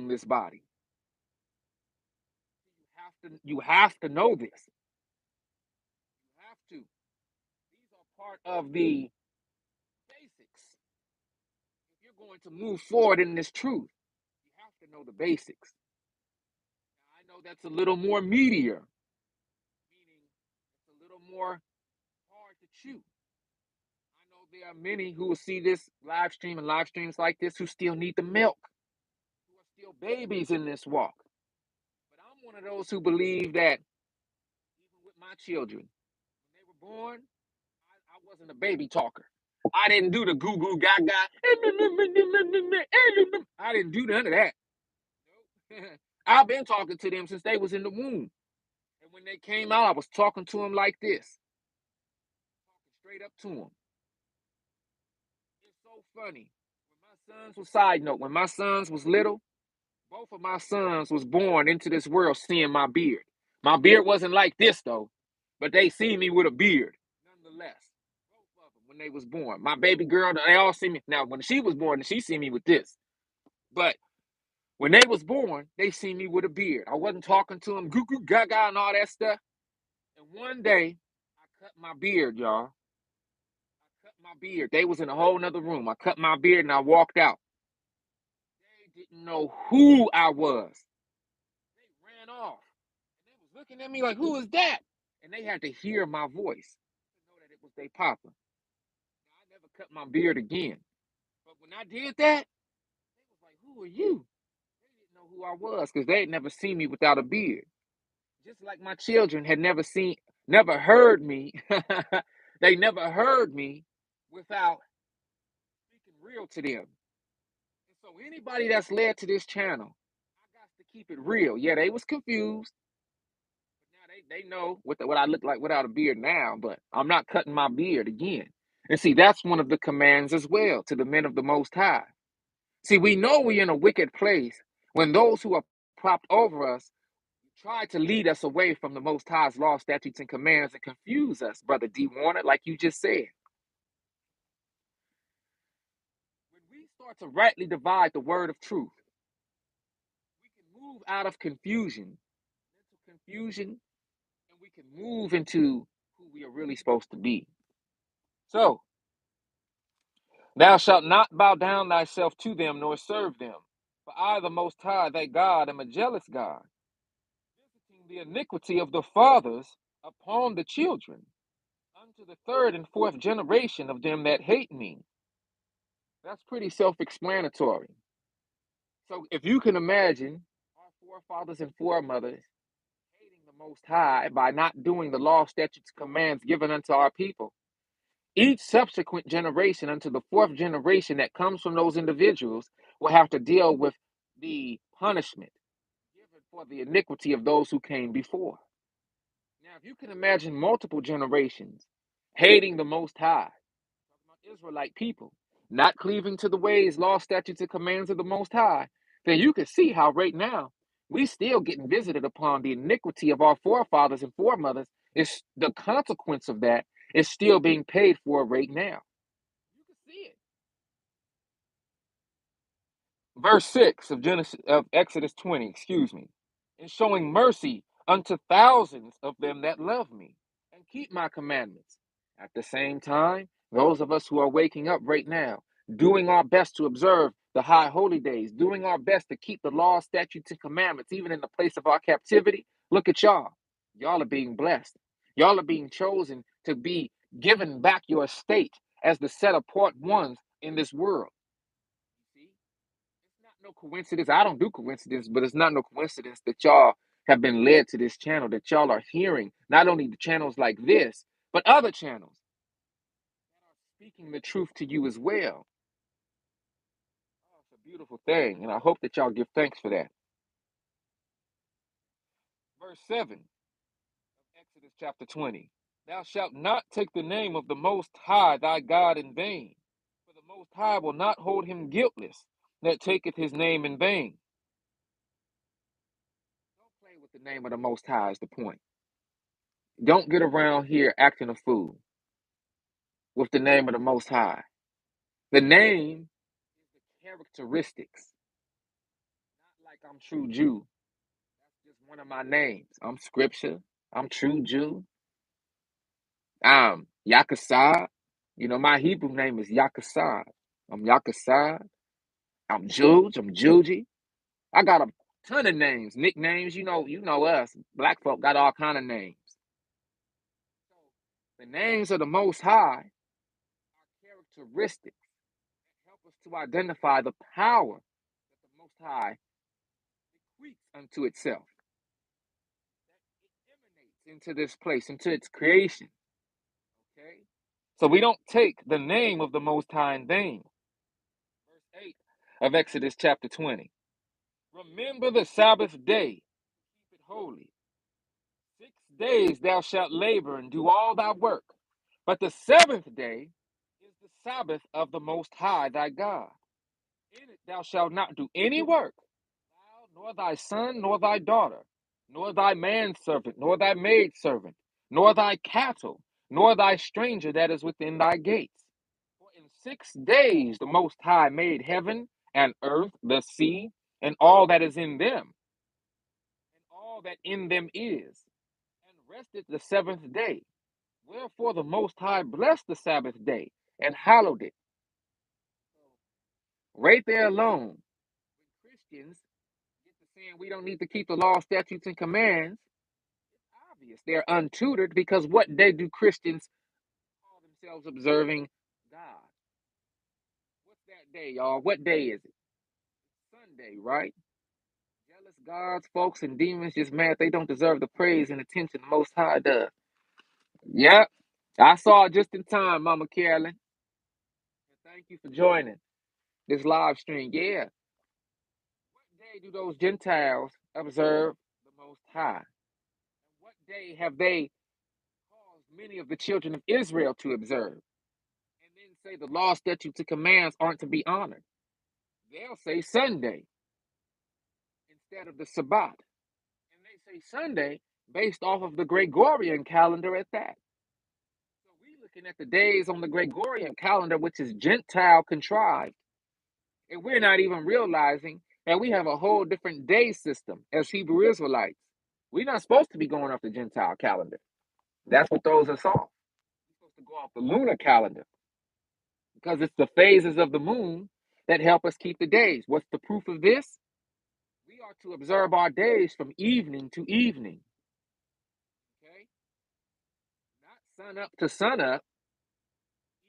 this body. You have to know this. You have to. These are part of the basics. If you're going to move forward in this truth, you have to know the basics. Now, I know that's a little more meatier, meaning it's a little more hard to chew. I know there are many who will see this live stream and live streams like this who still need the milk, who are still babies in this walk. But I'm one of those who believe that even with my children, when they were born, I wasn't a baby talker. I didn't do the goo goo gaga. I didn't do none of that. Nope. I've been talking to them since they was in the womb. And when they came out, I was talking to them like this, talking straight up to them. It's so funny. When my sons was side note, when my sons was little, both of my sons was born into this world seeing my beard. My beard wasn't like this though, but they see me with a beard nonetheless. Both of them when they was born. My baby girl, they all see me. Now when she was born, she see me with this. But when they was born, they see me with a beard. I wasn't talking to them goo goo gaga and all that stuff. And one day, I cut my beard, y'all. I cut my beard. They was in a whole nother room. I cut my beard and I walked out. They didn't know who I was. They ran off. And they was looking at me like, who is that? And they had to hear my voice to know that it was their papa. Now, I never cut my beard again. But when I did that, they was like, who are you? They didn't know who I was because they had never seen me without a beard. Just like my children had never heard me. They never heard me without speaking real to them. And so anybody that's led to this channel, I got to keep it real. Yeah, they was confused. But now they know what I look like without a beard now, but I'm not cutting my beard again. And see, that's one of the commands as well to the men of the Most High. See, we know we're in a wicked place when those who are propped over us try to lead us away from the Most High's law, statutes, and commands and confuse us, Brother D. Warner, like you just said. When we start to rightly divide the word of truth, we can move out of confusion, mental confusion, and we can move into who we are really supposed to be. So, thou shalt not bow down thyself to them, nor serve them. For I, the Most High, thy God, am a jealous God, visiting the iniquity of the fathers upon the children, unto the third and fourth generation of them that hate me. That's pretty self-explanatory. So if you can imagine our forefathers and foremothers hating the Most High by not doing the law, statutes, commands given unto our people, each subsequent generation unto the fourth generation that comes from those individuals will have to deal with the punishment given for the iniquity of those who came before. Now, if you can imagine multiple generations hating the Most High, Israelite people, not cleaving to the ways, law, statutes, and commands of the Most High, then you can see how right now we still getting visited upon the iniquity of our forefathers and foremothers. Is the consequence of that is still being paid for right now. You can see it. Verse 6 of Exodus 20, excuse me, is showing mercy unto thousands of them that love me and keep my commandments. At the same time, those of us who are waking up right now, doing our best to observe the high holy days, doing our best to keep the law, statutes, and commandments, even in the place of our captivity, look at y'all. Y'all are being blessed. Y'all are being chosen to be given back your estate as the set apart ones in this world. See? It's not no coincidence. I don't do coincidence, but it's not no coincidence that y'all have been led to this channel, that y'all are hearing not only the channels like this, but other channels that are speaking the truth to you as well. Oh, it's a beautiful thing, and I hope that y'all give thanks for that. Verse 7 of Exodus chapter 20. Thou shalt not take the name of the Most High thy God in vain, for the Most High will not hold him guiltless that taketh his name in vain. Don't play with the name of the Most High is the point. Don't get around here acting a fool with the name of the Most High. The name is the characteristics, not like I'm true Jew. That's just one of my names. I'm Scripture. I'm true Jew. I'm Yakasad. You know, my Hebrew name is Yakasad. I'm Yakasad. I'm Juge. I'm Juji. I got a ton of names, nicknames. You know us. Black folk got all kind of names. The names of the Most High are characteristics that help us to identify the power that the Most High bequeaths unto itself. That it emanates into this place, into its creation. Okay? So we don't take the name of the Most High in vain. Verse 8 of Exodus chapter 20. Remember the Sabbath day, keep it holy. 6 days thou shalt labor and do all thy work, but the seventh day is the Sabbath of the Most High thy God. In it thou shalt not do any work, thou, nor thy son, nor thy daughter, nor thy manservant, nor thy maidservant, nor thy cattle, nor thy stranger that is within thy gates. For in 6 days the Most High made heaven and earth, the sea, and all that is in them, and all that in them is, and rested the seventh day. Wherefore the Most High blessed the Sabbath day and hallowed it. Right there alone, when Christians get to saying we don't need to keep the law, statutes, and commands, it's obvious they're untutored because what day do Christians call themselves observing God? What's that day, y'all? What day is it? Sunday, right? Jealous gods, folks, and demons just mad they don't deserve the praise and attention the Most High does. Yep, I saw it just in time, Mama Carolyn. And thank you for joining this live stream. Yeah, what day do those Gentiles observe the Most High? What day have they caused many of the children of Israel to observe? And then say the law, statutes, and commands aren't to be honored. They'll say Sunday instead of the Sabbath. And they say Sunday based off of the Gregorian calendar at that. So we're looking at the days on the Gregorian calendar, which is Gentile contrived. And we're not even realizing that we have a whole different day system as Hebrew Israelites. We're not supposed to be going off the Gentile calendar. That's what throws us off. go off the lunar calendar because it's the phases of the moon that help us keep the days. What's the proof of this? We are to observe our days from evening to evening. Okay? Not sun up to sun up,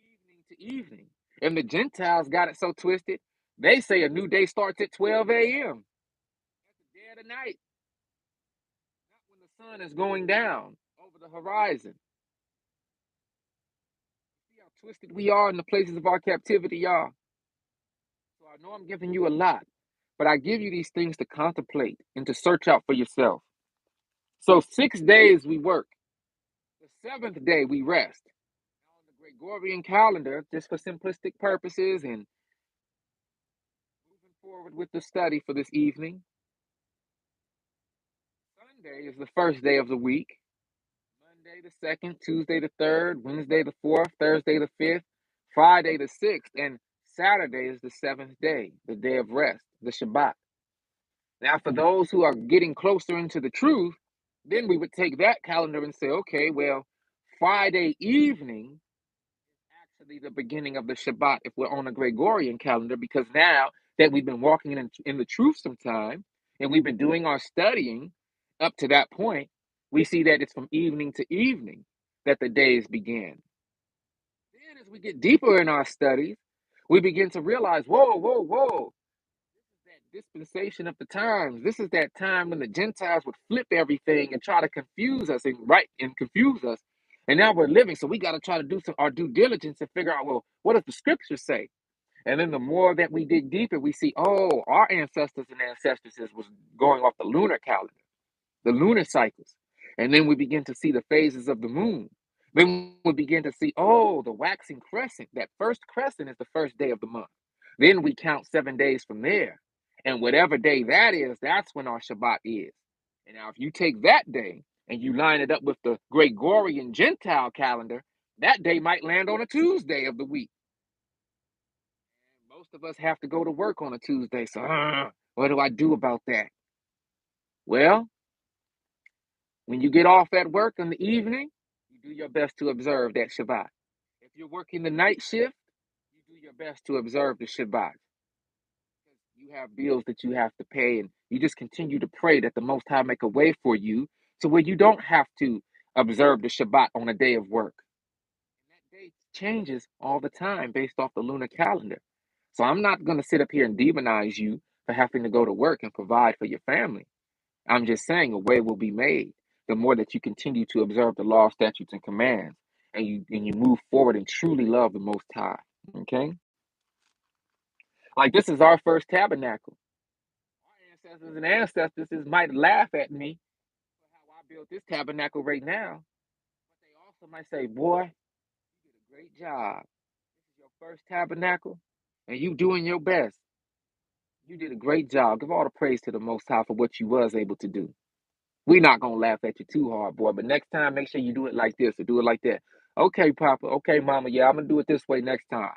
evening to evening. And the Gentiles got it so twisted, they say a new day starts at 12 a.m. That's the dead of night, not when the sun is going down over the horizon. See how twisted we are in the places of our captivity, y'all. So I know I'm giving you a lot, but I give you these things to contemplate and to search out for yourself. So 6 days we work. The seventh day we rest. Now on the Gregorian calendar, just for simplistic purposes and moving forward with the study for this evening, Sunday is the first day of the week. Monday the second, Tuesday the third, Wednesday the fourth, Thursday the fifth, Friday the sixth, and Saturday is the seventh day, the day of rest, the Shabbat. Now, for those who are getting closer into the truth, then we would take that calendar and say, okay, well, Friday evening actually the beginning of the Shabbat if we're on a Gregorian calendar, because now that we've been walking in the truth some time and we've been doing our studying up to that point, we see that it's from evening to evening that the days begin. Then, as we get deeper in our studies, we begin to realize, whoa, whoa, whoa, that dispensation of the times. This is that time when the Gentiles would flip everything and try to confuse us and confuse us. And now we're living, so we got to try to do our due diligence and figure out, well, what does the scripture say? And then the more that we dig deeper, we see, oh, our ancestors and ancestresses was going off the lunar calendar, the lunar cycles. And then we begin to see the phases of the moon. Then we begin to see, oh, the waxing crescent. That first crescent is the first day of the month. Then we count 7 days from there. And whatever day that is, that's when our Shabbat is. And now, if you take that day and you line it up with the Gregorian Gentile calendar, that day might land on a Tuesday of the week. And most of us have to go to work on a Tuesday. So, what do I do about that? Well, when you get off at work in the evening, you do your best to observe that Shabbat. If you're working the night shift, you do your best to observe the Shabbat. You have bills that you have to pay, and you just continue to pray that the Most High make a way for you to where you don't have to observe the Shabbat on a day of work. And that day changes all the time based off the lunar calendar. So I'm not going to sit up here and demonize you for having to go to work and provide for your family. I'm just saying a way will be made the more that you continue to observe the law, statutes, and commands, and you move forward and truly love the Most High. Okay, like this is our first tabernacle. Our ancestors and ancestresses might laugh at me for how I built this tabernacle right now, but they also might say, "Boy, you did a great job. This is your first tabernacle, and you doing your best. You did a great job. Give all the praise to the Most High for what you was able to do." We're not gonna laugh at you too hard, boy. But next time, make sure you do it like this or do it like that. Okay, Papa. Okay, Mama. Yeah, I'm gonna do it this way next time.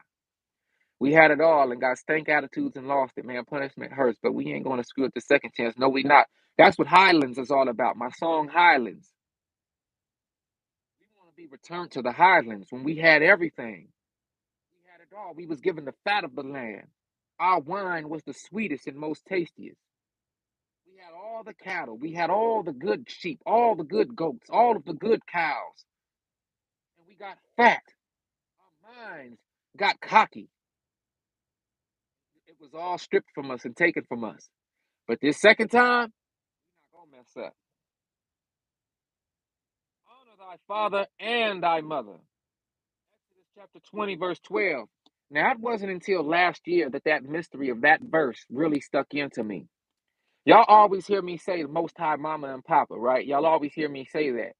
We had it all and got stank attitudes and lost it, man. Punishment hurts, but we ain't gonna screw up the second chance. No, we not. That's what Highlands is all about. My song Highlands. We want to be returned to the Highlands when we had everything. We had it all. We was given the fat of the land. Our wine was the sweetest and most tastiest. We had all the cattle. We had all the good sheep, all the good goats, all of the good cows. And we got fat. Our minds got cocky. It was all stripped from us and taken from us. But this second time, we're not going to mess up. Honor thy father and thy mother. Exodus chapter 20, verse 12. Now, it wasn't until last year that mystery of that verse really stuck into me. Y'all always hear me say the Most High Mama and Papa, right? Y'all always hear me say that.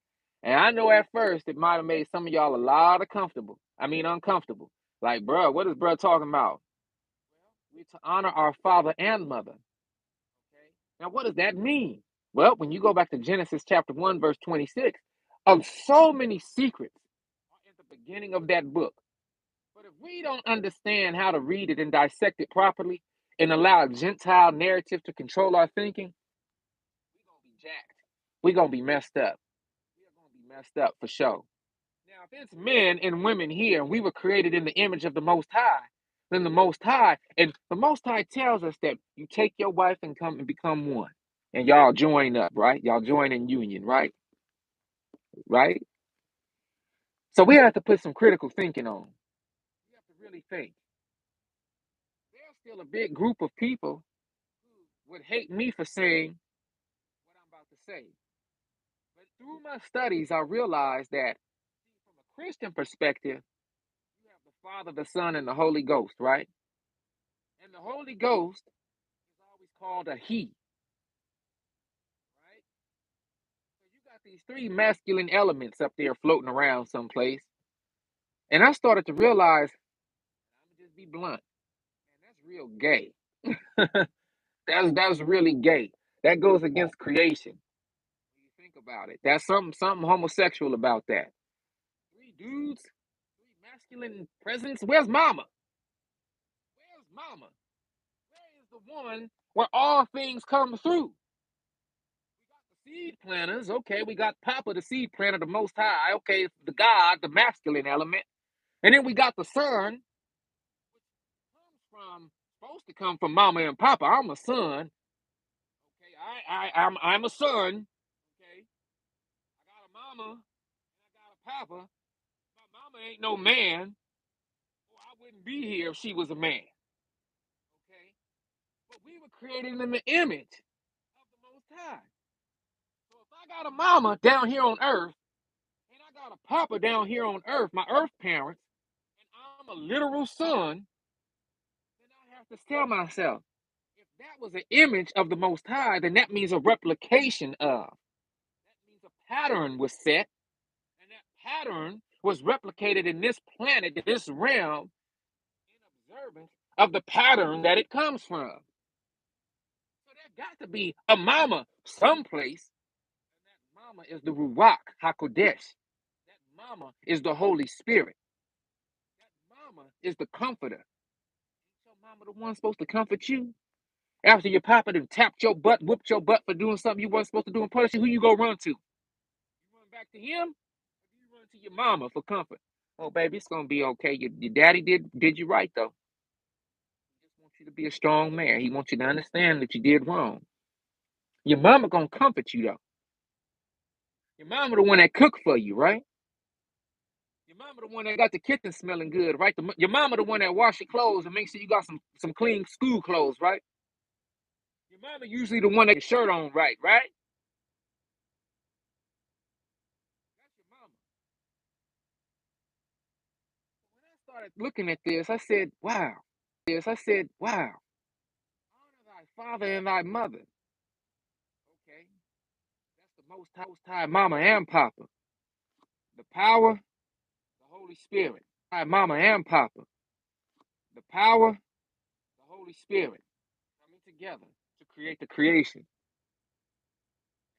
And I know at first it might have made some of y'all a lot of uncomfortable. Like, bruh, what is bruh talking about? We're to honor our father and mother. Okay. Now, what does that mean? Well, when you go back to Genesis chapter 1, verse 26, of so many secrets are at the beginning of that book. But if we don't understand how to read it and dissect it properly and allow a Gentile narrative to control our thinking, we're going to be jacked. We're going to be messed up. We're going to be messed up for sure. Now, if it's men and women here, and we were created in the image of the Most High, then the Most High tells us that you take your wife and come and become one, and y'all join up, right? Y'all join in union, right? Right? So we have to put some critical thinking on. We have to really think. There's still a big group of people who would hate me for saying what I'm about to say. But through my studies, I realized that from a Christian perspective, you have the Father, the Son, and the Holy Ghost, right? And the Holy Ghost is always called a He, right? So you got these three masculine elements up there floating around someplace. And I started to realize, I'm gonna just be blunt, man, that's real gay. That's really gay. That goes against creation. When you think about it, that's something homosexual about that. Three dudes, three masculine presence. Where's Mama? Where's Mama? Where is the one where all things come through? We got the seed planters. Okay, we got Papa, the seed planter, the Most High. Okay, the God, the masculine element, and then we got the Son, which comes from supposed to come from Mama and Papa. I'm a son. Okay, I'm a son. Okay, I got a mama and I got a papa. My mama ain't no man, or I wouldn't be here if she was a man. Okay, but we were created in the image of the Most High. So if I got a mama down here on earth and I got a papa down here on earth, my earth parents, and I'm a literal son, then I have to tell myself, if that was an image of the Most High, then that means a replication of. That means a pattern was set, and that pattern was replicated in this planet, this realm, in observance of the pattern that it comes from. So there got to be a mama someplace, and that mama is the Ruach HaKodesh. That mama is the Holy Spirit. That mama is the comforter. Ain't your mama the one supposed to comfort you? After your papa done tapped your butt, whooped your butt for doing something you wasn't supposed to do and punish you, who you go run to? You run back to him? Or do you run to your mama for comfort? Oh, baby, it's gonna be okay. Your daddy did you right though. He just wants you to be a strong man. He wants you to understand that you did wrong. Your mama gonna comfort you though. Your mama the one that cook for you, right? Your mama the one that got the kitchen smelling good, right? Your mama the one that wash your clothes and make sure you got some clean school clothes, right? Your mama usually the one that get your shirt on right, right? That's your mama. When I started looking at this, I said, wow. Honor thy father and thy mother. Okay. That's the most high mama and papa. The power, the Holy Spirit. Mama and papa. The power, the Holy Spirit coming together to create the creation.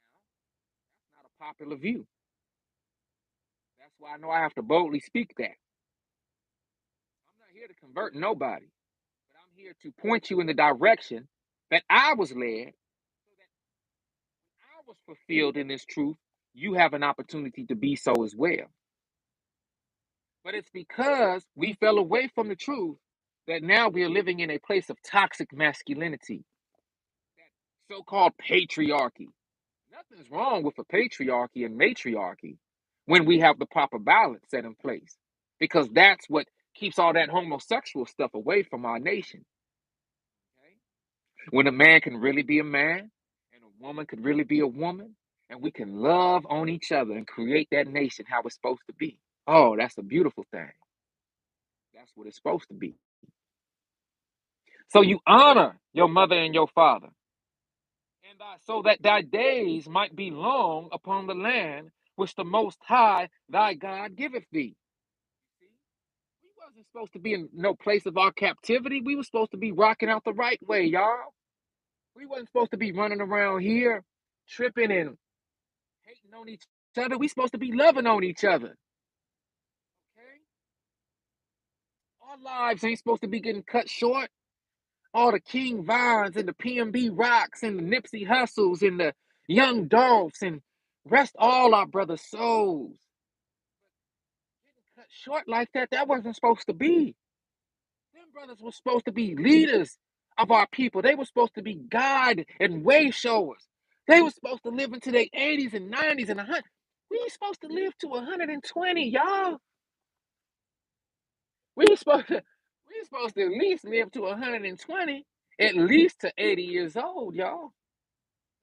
Now, that's not a popular view. That's why I know I have to boldly speak that. I'm not here to convert nobody, but I'm here to point you in the direction that I was led so that when I was fulfilled in this truth, you have an opportunity to be so as well. But it's because we fell away from the truth that now we are living in a place of toxic masculinity, that so called patriarchy. Nothing's wrong with a patriarchy and matriarchy when we have the proper balance set in place, because that's what keeps all that homosexual stuff away from our nation. Okay? When a man can really be a man and a woman can really be a woman, and we can love on each other and create that nation how it's supposed to be. Oh, that's a beautiful thing. That's what it's supposed to be. So you honor your mother and your father, and so that thy days might be long upon the land which the Most High thy God giveth thee. See, we wasn't supposed to be in no place of our captivity. We were supposed to be rocking out the right way, y'all. We wasn't supposed to be running around here tripping and hating on each other. We supposed to be loving on each other. Okay? Our lives ain't supposed to be getting cut short. All the King Vines and the PMB Rocks and the Nipsey Hustles and the Young Dolphs and rest all our brothers' souls. cut short like that. That wasn't supposed to be. Them brothers were supposed to be leaders of our people. They were supposed to be God and way showers. They were supposed to live into their 80s and 90s and 100. We supposed to live to 120, y'all. We supposed to at least live to 120, at least to 80 years old, y'all.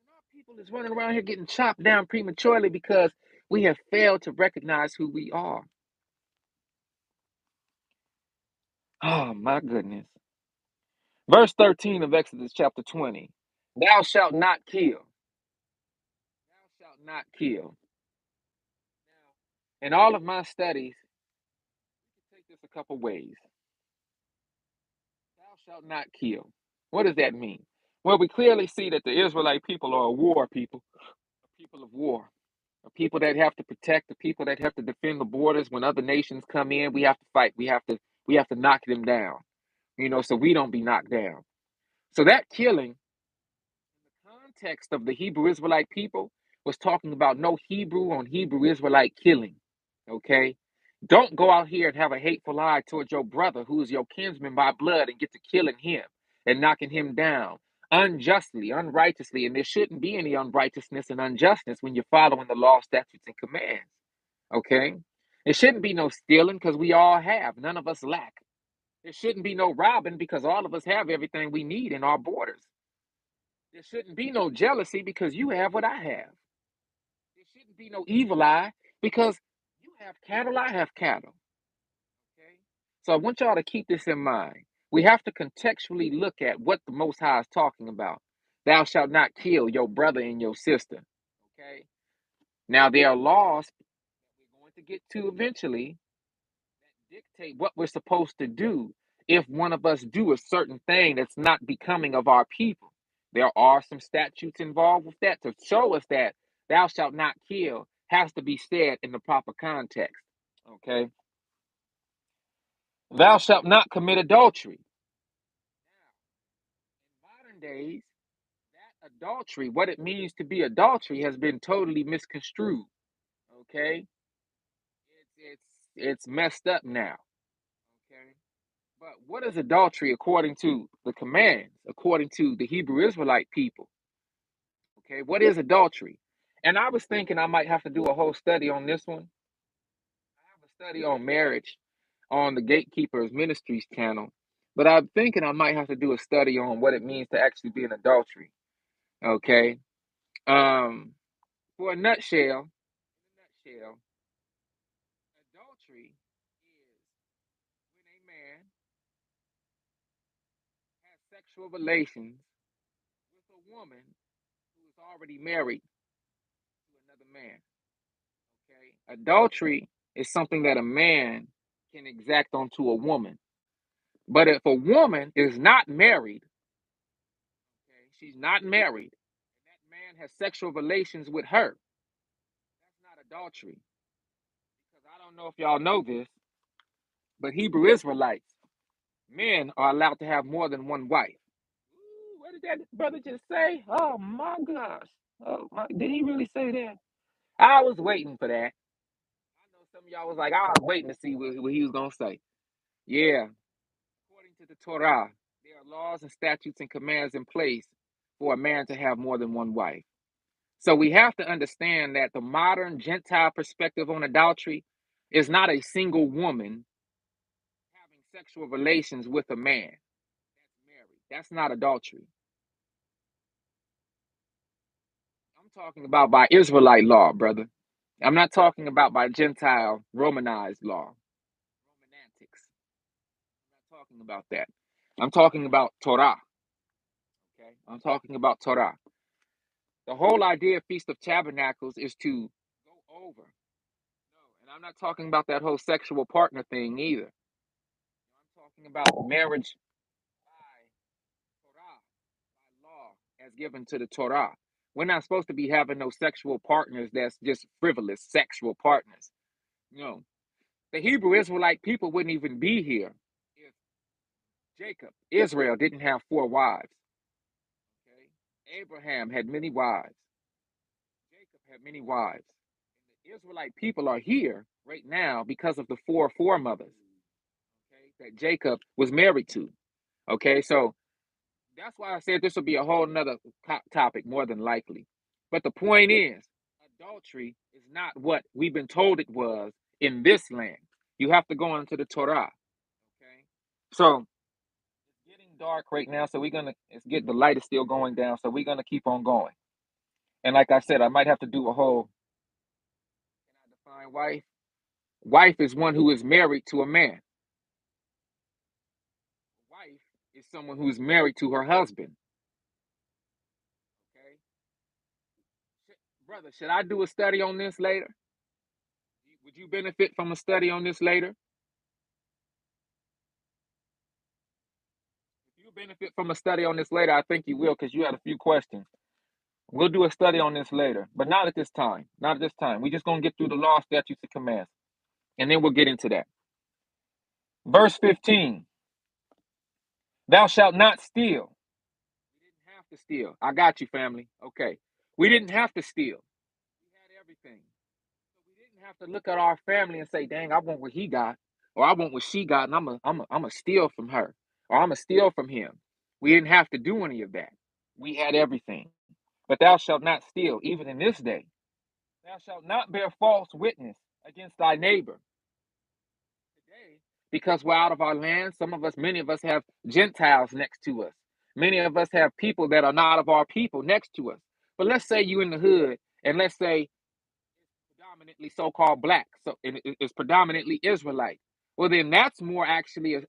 And our people is running around here getting chopped down prematurely because we have failed to recognize who we are. Oh my goodness. Verse 13 of Exodus chapter 20. Thou shalt not kill. Thou shalt not kill. Now, in all of my studies, you can take this a couple ways. Thou shalt not kill. What does that mean? Well, we clearly see that the Israelite people are a war people, a people of war, a people that have to protect, the people that have to defend the borders. When other nations come in, we have to fight. We have to knock them down, so we don't be knocked down. So that killing, the context of the Hebrew Israelite people, was talking about no Hebrew on Hebrew Israelite killing. Okay? Don't go out here and have a hateful eye towards your brother who is your kinsman by blood and get to killing him and knocking him down unjustly, unrighteously. And there shouldn't be any unrighteousness and unjustness when you're following the law, statutes, and commands. Okay? There shouldn't be no stealing because we all have. None of us lack. There shouldn't be no robbing because all of us have everything we need in our borders. There shouldn't be no jealousy because you have what I have. There shouldn't be no evil eye because you have cattle, I have cattle. Okay? So I want y'all to keep this in mind. We have to contextually look at what the Most High is talking about. Thou shalt not kill your brother and your sister. Okay? Now, there are laws that we're going to get to eventually that dictate what we're supposed to do if one of us do a certain thing that's not becoming of our people. There are some statutes involved with that to show us that thou shalt not kill has to be said in the proper context. Okay? Thou shalt not commit adultery. Now, in modern days, that adultery, what it means to be adultery, has been totally misconstrued. Okay? It's messed up now. Okay? But what is adultery according to the commands, according to the Hebrew Israelite people? Okay, what is adultery? And I was thinking I might have to do a whole study on this one. I have a study on marriage on the Gatekeepers Ministries channel, but I'm thinking I might have to do a study on what it means to actually be an adultery. Okay, for a nutshell, adultery is when a man has sexual relations with a woman who is already married to another man. Okay, adultery is something that a man can exact onto a woman. But if a woman is not married, okay, she's not married, and that man has sexual relations with her, that's not adultery. Because I don't know if y'all know this, but Hebrew Israelites, men are allowed to have more than one wife. Ooh, what did that brother just say? Oh my gosh. Oh my, did he really say that? I was waiting for that. I know some of y'all was like, I was waiting to see what he was gonna say. Yeah, according to the Torah, there are laws and statutes and commands in place for a man to have more than one wife. So we have to understand that the modern Gentile perspective on adultery is not a single woman having sexual relations with a man that's married. That's not adultery. I'm talking about by Israelite law, brother. I'm not talking about by Gentile Romanized law, Romantics. I'm not talking about that. I'm talking about Torah. Okay, I'm talking about Torah. The whole idea of Feast of Tabernacles is to go over. No, and I'm not talking about that whole sexual partner thing either. I'm talking about marriage by Torah, by law, as given to the Torah. We're not supposed to be having no sexual partners that's just frivolous sexual partners. No. The Hebrew Israelite people wouldn't even be here if Israel didn't have four wives. Okay? Abraham had many wives. Jacob had many wives. And the Israelite people are here right now because of the four foremothers, okay, that Jacob was married to. Okay, so that's why I said this will be a whole nother topic more than likely. But the point is, adultery is not what we've been told it was in this land. You have to go into the Torah. Okay, so it's getting dark right now, so we're gonna it's get the light is still going down, so we're gonna keep on going. And like I said, I might have to do a whole. Can I define wife? Wife is one who is married to a man. Wife is someone who's married to her husband. Okay, brother, should I do a study on this later? Would you benefit from a study on this later? If you benefit from a study on this later, I think you will because you had a few questions. We'll do a study on this later, but not at this time. Not at this time. We're just going to get through the law, statutes, and commands, and then we'll get into that. Verse 15, thou shalt not steal. We didn't have to steal. I got you, family. Okay. We didn't have to steal. We had everything. So we didn't have to look at our family and say, dang, I want what he got, or I want what she got, and I'm a steal from her, or I'm a steal from him. We didn't have to do any of that. We had everything. But thou shalt not steal, even in this day. Thou shalt not bear false witness against thy neighbor. Today, because we're out of our land, many of us have Gentiles next to us. Many of us have people that are not of our people next to us. But let's say you in the hood, and let's say predominantly so-called black, so it's predominantly Israelite. Well, then that's more actually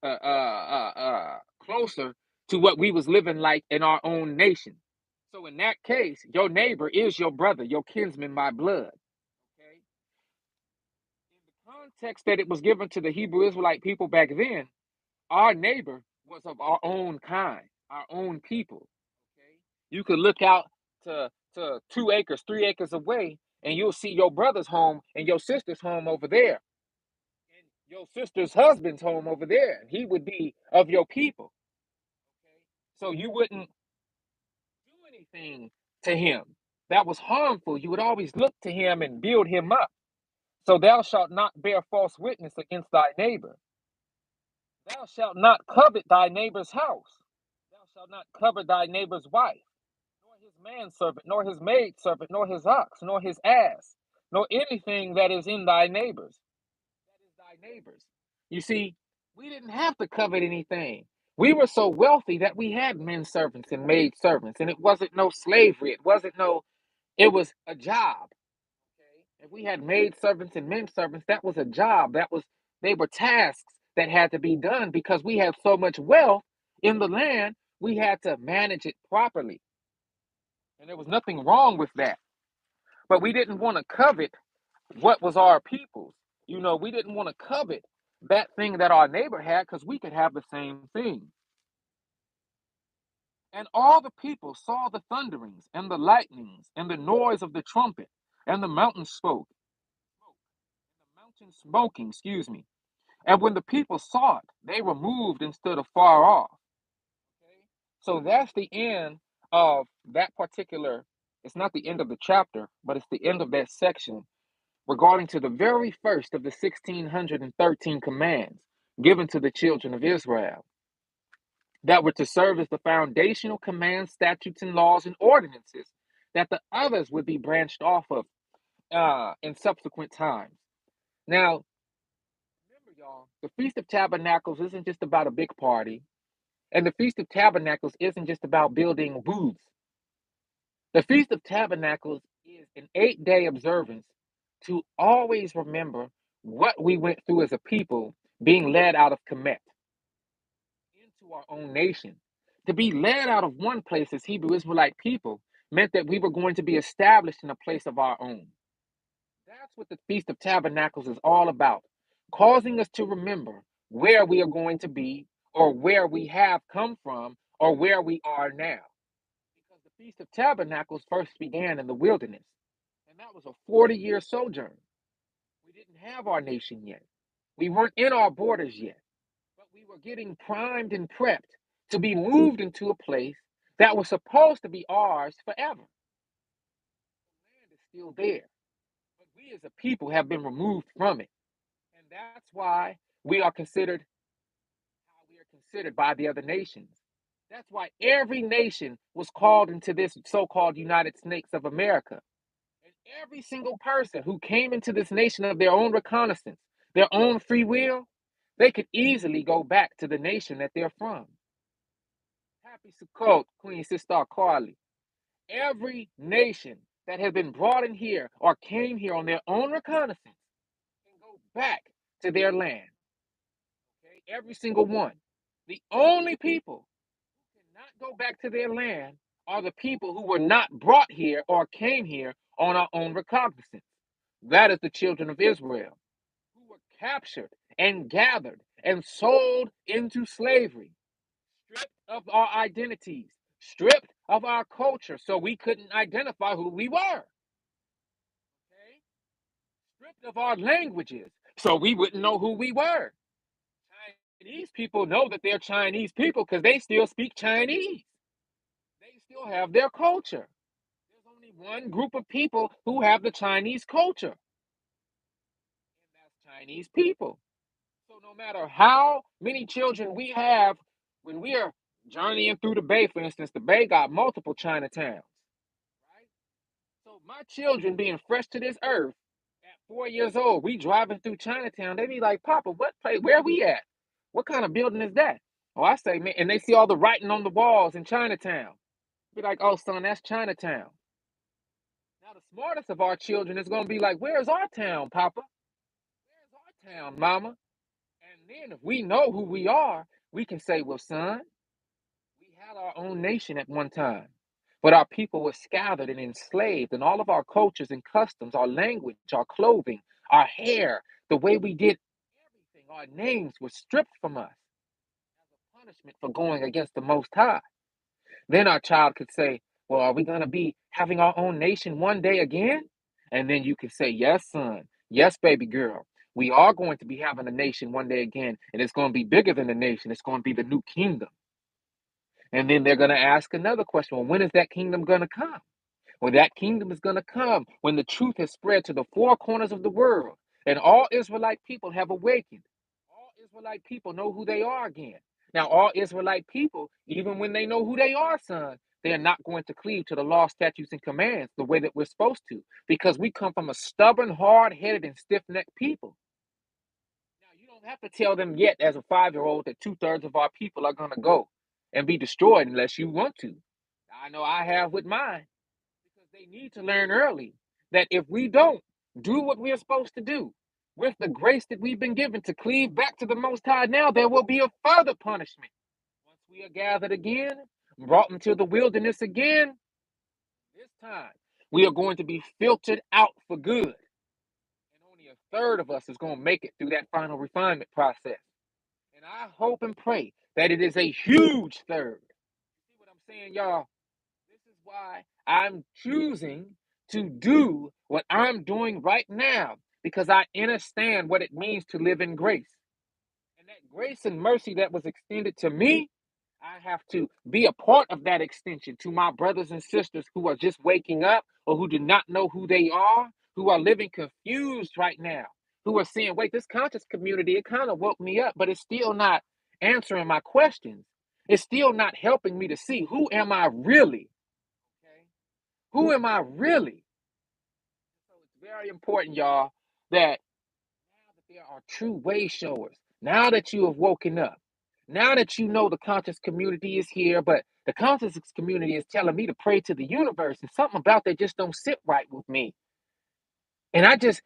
closer to what we was living like in our own nation. So in that case, your neighbor is your brother, your kinsman by blood. Okay. In the context that it was given to the Hebrew Israelite people back then, our neighbor was of our own kind, our own people. Okay. You could look out to 2 acres, 3 acres away, and you'll see your brother's home and your sister's home over there, and your sister's husband's home over there. And he would be of your people. Okay. So you wouldn't do anything to him that was harmful. You would always look to him and build him up. So thou shalt not bear false witness against thy neighbor. Thou shalt not covet thy neighbor's house. Thou shalt not covet thy neighbor's wife, nor his manservant, nor his maidservant, nor his ox, nor his ass, nor anything that is in thy neighbor's. That is thy neighbor's. You see, we didn't have to covet anything. We were so wealthy that we had men servants and maid servants, and it wasn't no slavery. It was a job. Okay. If we had maid servants and men servants, that was a job. They were tasks that had to be done because we had so much wealth in the land, we had to manage it properly. And there was nothing wrong with that. But we didn't want to covet what was our people's. We didn't want to covet that thing that our neighbor had because we could have the same thing. And all the people saw the thunderings and the lightnings and the noise of the trumpet and the mountain smoking, excuse me. And when the people saw it, they were moved and stood afar off. Okay? So that's the end of that particular, it's not the end of the chapter, but it's the end of that section regarding to the very first of the 1613 commands given to the children of Israel that were to serve as the foundational commands, statutes, and laws and ordinances that the others would be branched off of in subsequent times. Now, remember, y'all, the Feast of Tabernacles isn't just about a big party, and the Feast of Tabernacles isn't just about building booths. The Feast of Tabernacles is an 8-day observance to always remember what we went through as a people being led out of Kemet into our own nation. To be led out of one place as Hebrew Israelite people meant that we were going to be established in a place of our own. That's what the Feast of Tabernacles is all about, causing us to remember where we are going to be, or where we have come from, or where we are now. Because the Feast of Tabernacles first began in the wilderness, and that was a 40-year sojourn. We didn't have our nation yet. We weren't in our borders yet, but we were getting primed and prepped to be moved into a place that was supposed to be ours forever. The land is still there, but we as a people have been removed from it. that's why we are considered how we are considered by the other nations. That's why every nation was called into this so-called United States of America. And every single person who came into this nation of their own reconnaissance, their own free will, they could easily go back to the nation that they're from. Happy Sukkot, Queen Sister Carly. Every nation that has been brought in here or came here on their own reconnaissance can go back to their land. Okay? Every single one. The only people who cannot go back to their land are the people who were not brought here or came here on our own recognizance. That is the children of Israel, who were captured and gathered and sold into slavery, stripped of our identities, stripped of our culture, so we couldn't identify who we were. Okay? Stripped of our languages, so we wouldn't know who we were. Chinese people know that they're Chinese people because they still speak Chinese. They still have their culture. There's only one group of people who have the Chinese culture, and that's Chinese people. So no matter how many children we have, when we are journeying through the Bay, for instance, the Bay got multiple Chinatowns, right? So my children being fresh to this earth at 4 years old, we driving through Chinatown, they be like, Papa, what place, where we at? What kind of building is that? Oh, I say, man, and they see all the writing on the walls in Chinatown. Be like, oh, son, that's Chinatown. Now, the smartest of our children is going to be like, where's our town, Papa? Where's our town, Mama? And then if we know who we are, we can say, well, son, we had our own nation at one time, but our people were scattered and enslaved, and all of our cultures and customs, our language, our clothing, our hair, the way we did everything, our names were stripped from us as a punishment for going against the Most High. Then our child could say, well, are we going to be having our own nation one day again? And then you can say, yes, son. Yes, baby girl. We are going to be having a nation one day again, and it's going to be bigger than the nation. It's going to be the new kingdom. And then they're going to ask another question. Well, when is that kingdom going to come? Well, that kingdom is going to come when the truth has spread to the four corners of the world and all Israelite people have awakened. All Israelite people know who they are again. Now, all Israelite people, even when they know who they are, son, they're not going to cleave to the law, statutes, and commands the way that we're supposed to, because we come from a stubborn, hard-headed, and stiff-necked people. Now, you don't have to tell them yet as a 5-year-old that two-thirds of our people are going to go and be destroyed unless you want to. I know I have with mine, because they need to learn early that if we don't do what we're supposed to do with the grace that we've been given to cleave back to the Most High, now there will be a further punishment. Once we are gathered again, brought into the wilderness again, this time we are going to be filtered out for good. And only a third of us is going to make it through that final refinement process. And I hope and pray that it is a huge third. See what I'm saying, y'all? This is why I'm choosing to do what I'm doing right now, because I understand what it means to live in grace. And that grace and mercy that was extended to me, I have to be a part of that extension to my brothers and sisters who are just waking up or who do not know who they are, who are living confused right now, who are saying, wait, this conscious community, it kind of woke me up, but it's still not answering my questions. It's still not helping me to see who am I really? Okay? Who am I really? So it's very important, y'all, that now that there are true way showers, now that you have woken up, now that you know the conscious community is here, but the conscious community is telling me to pray to the universe, and something about that just don't sit right with me. And I just,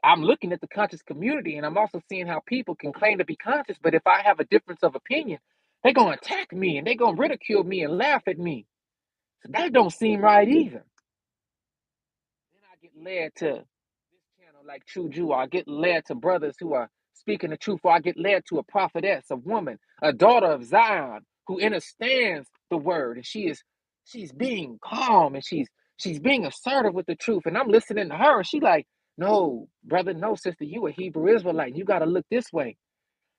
I'm looking at the conscious community, and I'm also seeing how people can claim to be conscious, but if I have a difference of opinion, they're going to attack me, and they're going to ridicule me and laugh at me. So that don't seem right either. Then I get led to this channel like True Jew, or I get led to brothers who are speaking the truth, or I get led to a prophetess, a woman, a daughter of Zion who understands the word, and she's being calm, and she's being assertive with the truth. And I'm listening to her, and she like, no, brother, no, sister, you a Hebrew Israelite. You gotta look this way.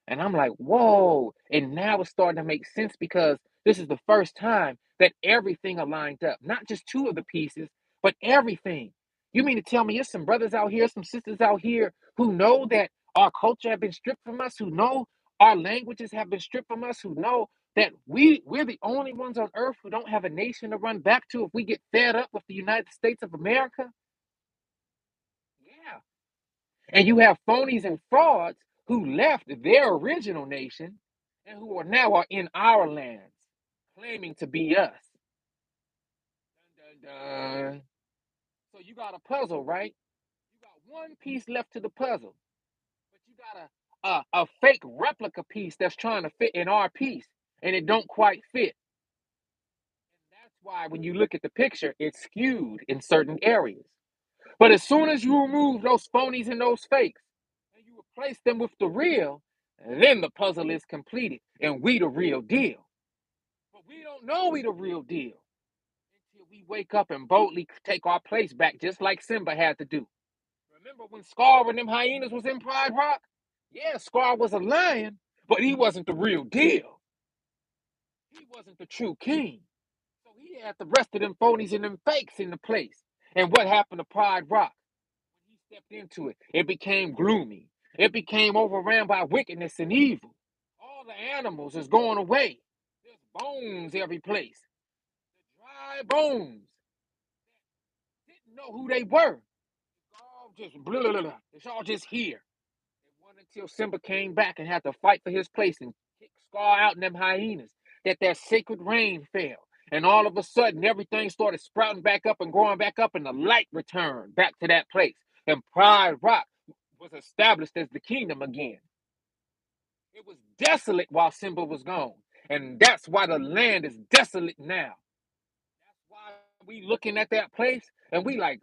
And I'm like, whoa. And now it's starting to make sense, because this is the first time that everything aligned up. Not just two of the pieces, but everything. You mean to tell me there's some brothers out here, some sisters out here who know that our culture have been stripped from us, who know our languages have been stripped from us, who know that we're the only ones on earth who don't have a nation to run back to if we get fed up with the United States of America? Yeah. And you have phonies and frauds who left their original nation and who are now are in our lands, claiming to be us. Dun, dun, dun. So you got a puzzle, right? You got one piece left to the puzzle, but you got a fake replica piece that's trying to fit in our piece, and it don't quite fit. And that's why when you look at the picture, it's skewed in certain areas. But as soon as you remove those phonies and those fakes, and you replace them with the real, then the puzzle is completed, and we the real deal. But we don't know we the real deal until we wake up and boldly take our place back, just like Simba had to do. Remember when Scar and them hyenas was in Pride Rock? Yeah, Scar was a lion, but he wasn't the real deal. He wasn't the true king. So he had the rest of them phonies and them fakes in the place. And what happened to Pride Rock? When he stepped into it, it became gloomy. It became overran by wickedness and evil. All the animals is going away. There's bones every place. The dry bones. Didn't know who they were. It's all just blah, blah, blah. It's all just here. It wasn't until Simba came back and had to fight for his place and kick Scar out in them hyenas that sacred rain fell. And all of a sudden, everything started sprouting back up and growing back up, and the light returned back to that place. And Pride Rock was established as the kingdom again. It was desolate while Simba was gone. And that's why the land is desolate now. That's why we looking at that place and we like,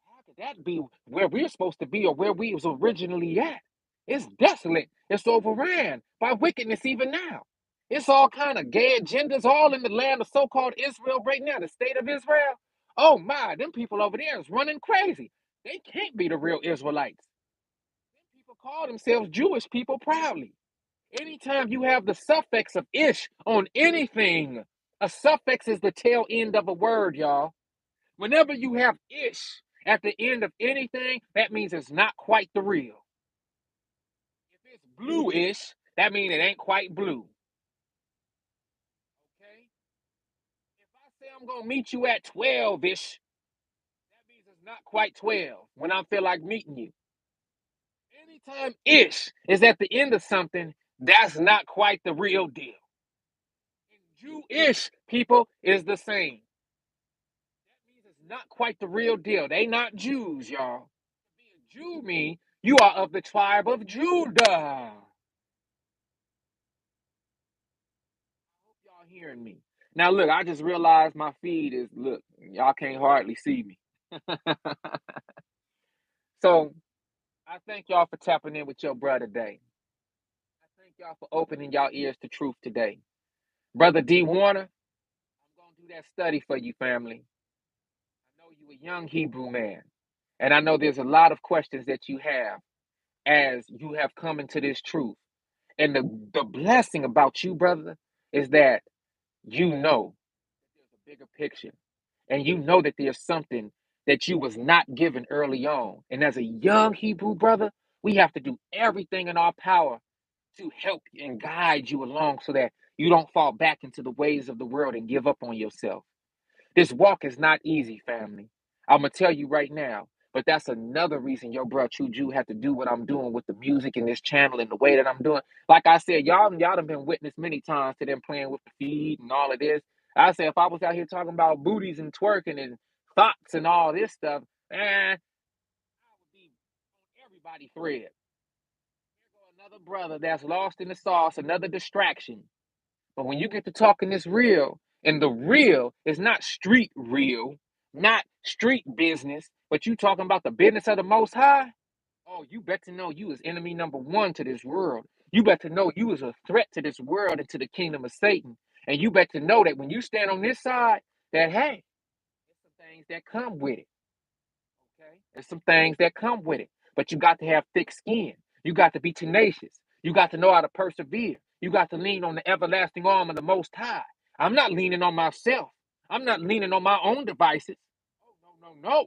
how could that be where we're supposed to be or where we was originally at? It's desolate. It's overran by wickedness even now. It's all kind of gay agendas all in the land of so-called Israel right now, the state of Israel. Oh my, them people over there is running crazy. They can't be the real Israelites. Them people call themselves Jewish people proudly. Anytime you have the suffix of ish on anything, a suffix is the tail end of a word, y'all. Whenever you have ish at the end of anything, that means it's not quite the real. If it's blue-ish, that means it ain't quite blue. Okay? If I say I'm gonna meet you at 12-ish, that means it's not quite 12 when I feel like meeting you. Anytime ish is at the end of something, that's not quite the real deal. And Jewish people is the same. That means it's not quite the real deal. They not Jews, y'all. Be a Jew mean you are of the tribe of Judah. Hope y'all hearing me. Now look, I just realized my feed is look, y'all can't hardly see me. So I thank y'all for tapping in with your brother today. I thank y'all for opening y'all ears to truth today. Brother D Warner, I'm gonna do that study for you, family. I know you a young Hebrew man, and I know there's a lot of questions that you have as you have come into this truth. And the blessing about you, brother, is that you know there's a bigger picture. And you know that there's something that you was not given early on. And as a young Hebrew brother, we have to do everything in our power to help and guide you along so that you don't fall back into the ways of the world and give up on yourself. This walk is not easy, family. I'm gonna tell you right now. But that's another reason your bro True Jew had to do what I'm doing with the music and this channel and the way that I'm doing. Like I said, y'all have been witness many times to them playing with the feed and all of this. I said if I was out here talking about booties and twerking and thoughts and all this stuff, man, I would be on everybody's thread. Here go another brother that's lost in the sauce, another distraction. But when you get to talking this real, and the real is not street real, not street business, but you talking about the business of the Most High, oh, you better know you is enemy number one to this world. You better know you is a threat to this world and to the kingdom of Satan. And you better know that when you stand on this side, that hey, there's some things that come with it. Okay? There's some things that come with it. But you got to have thick skin. You got to be tenacious. You got to know how to persevere. You got to lean on the everlasting arm of the Most High. I'm not leaning on myself. I'm not leaning on my own devices. Oh, no, no, no. Your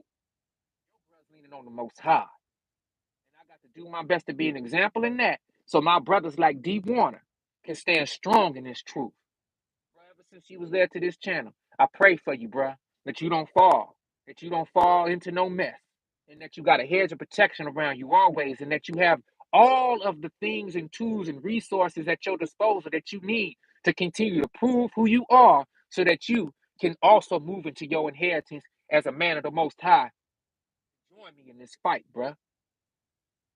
brother's leaning on the Most High. And I got to do my best to be an example in that. So my brothers like D Warner can stand strong in this truth. Ever since you was there to this channel, I pray for you, bruh, that you don't fall, that you don't fall into no mess, and that you got a hedge of protection around you always, and that you have all of the things and tools and resources at your disposal that you need to continue to prove who you are so that you can also move into your inheritance as a man of the Most High. Join me in this fight, bruh.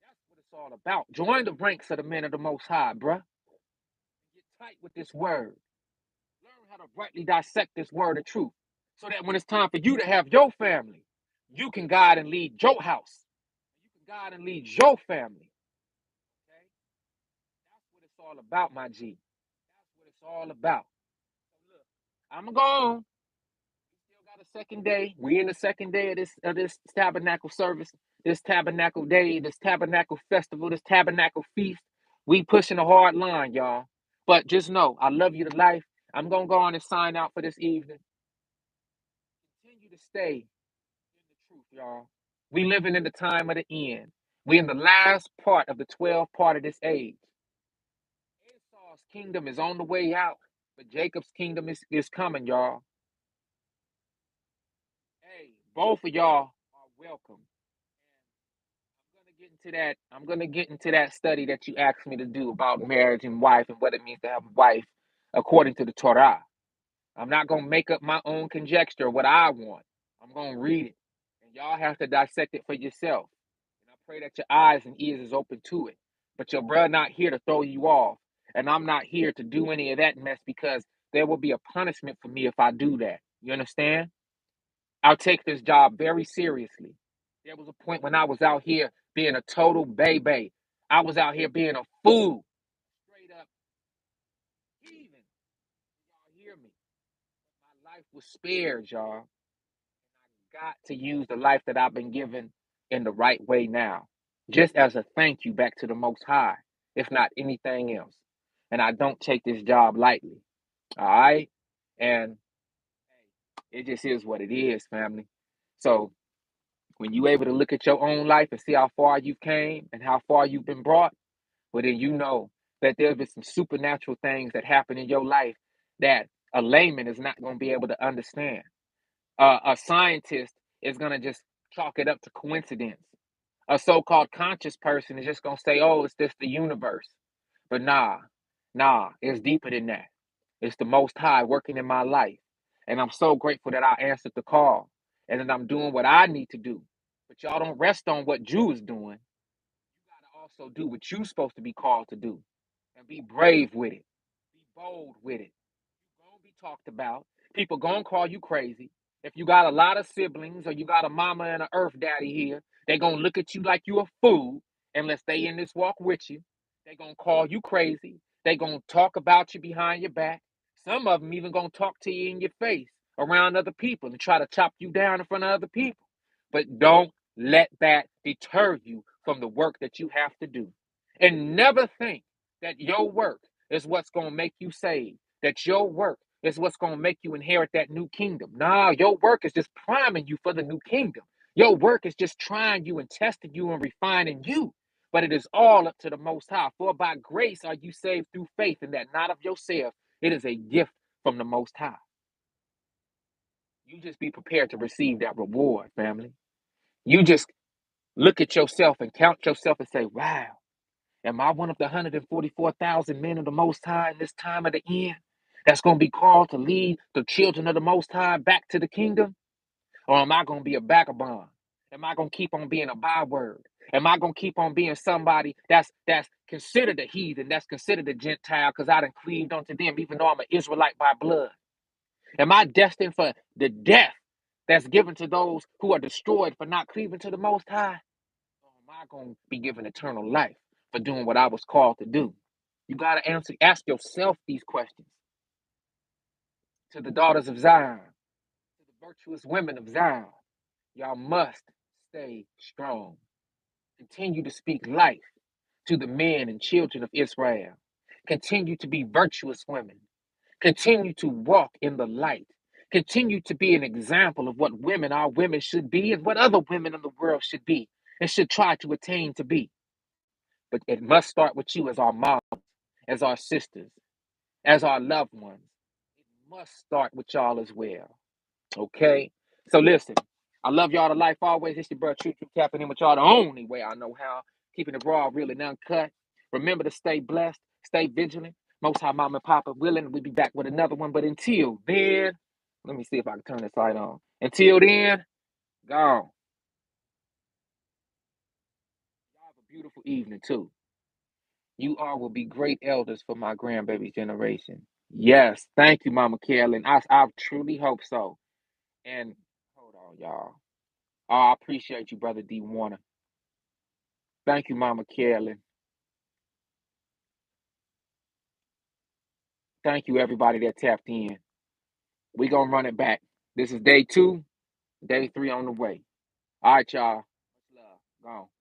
That's what it's all about. Join the ranks of the men of the Most High, bruh. Get tight with this word. Learn how to rightly dissect this word of truth so that when it's time for you to have your family, you can guide and lead your house. You can guide and lead your family. Okay? That's what it's all about, my G. That's what it's all about. So look, I'm gone. We still got a second day. We in the second day of this tabernacle service, this tabernacle day, this tabernacle festival, this tabernacle feast. We pushing a hard line, y'all. But just know, I love you to life. I'm gonna go on and sign out for this evening. Continue to stay in the truth, y'all. We living in the time of the end. We in the last part of the 12 part of this age. Esau's kingdom is on the way out, but Jacob's kingdom is coming, y'all. Hey, both of y'all are welcome. I'm gonna get into that study that you asked me to do about marriage and wife and what it means to have a wife according to the Torah. I'm not gonna make up my own conjecture what I want. I'm gonna read it. And y'all have to dissect it for yourself. And I pray that your eyes and ears is open to it. But your brother not here to throw you off. And I'm not here to do any of that mess because there will be a punishment for me if I do that. You understand? I'll take this job very seriously. There was a point when I was out here being a total baby. I was out here being a fool. Straight up heathen. Y'all hear me? My life was spared, y'all. Got to use the life that I've been given in the right way now, just as a thank you back to the Most High, if not anything else. And I don't take this job lightly. All right. And it just is what it is, family. So when you able to look at your own life and see how far you came and how far you've been brought, well, then you know that there's been some supernatural things that happen in your life that a layman is not going to be able to understand. A scientist is going to just chalk it up to coincidence. A so-called conscious person is just going to say, oh, it's just the universe. But nah, it's deeper than that. It's the Most High working in my life. And I'm so grateful that I answered the call and that I'm doing what I need to do. But y'all don't rest on what Jew is doing. You got to also do what you're supposed to be called to do and be brave with it, be bold with it. You're going to be talked about. People going to call you crazy. If you got a lot of siblings or you got a mama and an earth daddy here, they going to look at you like you a fool unless they in this walk with you. They going to call you crazy. They going to talk about you behind your back. Some of them even going to talk to you in your face around other people and try to chop you down in front of other people. But don't let that deter you from the work that you have to do. And never think that your work is what's going to make you saved, that your work is what's going to make you inherit that new kingdom. Nah, your work is just priming you for the new kingdom. Your work is just trying you and testing you and refining you. But it is all up to the Most High. For by grace are you saved through faith, and that not of yourself. It is a gift from the Most High. You just be prepared to receive that reward, family. You just look at yourself and count yourself and say, wow, am I one of the 144,000 men of the Most High in this time of the end that's going to be called to lead the children of the Most High back to the kingdom? Or am I going to be a vagabond? Am I going to keep on being a byword? Am I going to keep on being somebody that's considered a heathen, that's considered a Gentile because I done cleaved unto them, even though I'm an Israelite by blood? Am I destined for the death that's given to those who are destroyed for not cleaving to the Most High? Or am I going to be given eternal life for doing what I was called to do? You got to ask yourself these questions. To the daughters of Zion, to the virtuous women of Zion, y'all must stay strong. Continue to speak life to the men and children of Israel. Continue to be virtuous women. Continue to walk in the light. Continue to be an example of what women, our women, should be and what other women in the world should be and should try to attain to be. But it must start with you as our moms, as our sisters, as our loved ones. It must start with y'all as well. Okay? So listen, I love y'all to life always. It's your bro True True tapping in with y'all the only way I know how. Keeping it raw, real, and uncut. Remember to stay blessed, stay vigilant. Most High Mama and Papa willing, we'll be back with another one. But until then, let me see if I can turn this light on. Until then, gone. Y'all have a beautiful evening too. You all will be great elders for my grandbaby generation. Yes, thank you, Mama Carolyn. I truly hope so. And hold on, y'all. Oh, I appreciate you, Brother D. Warner. Thank you, Mama Carolyn. Thank you, everybody that tapped in. We gonna run it back. This is day 2, day 3 on the way. All right, y'all. Much love. Gone.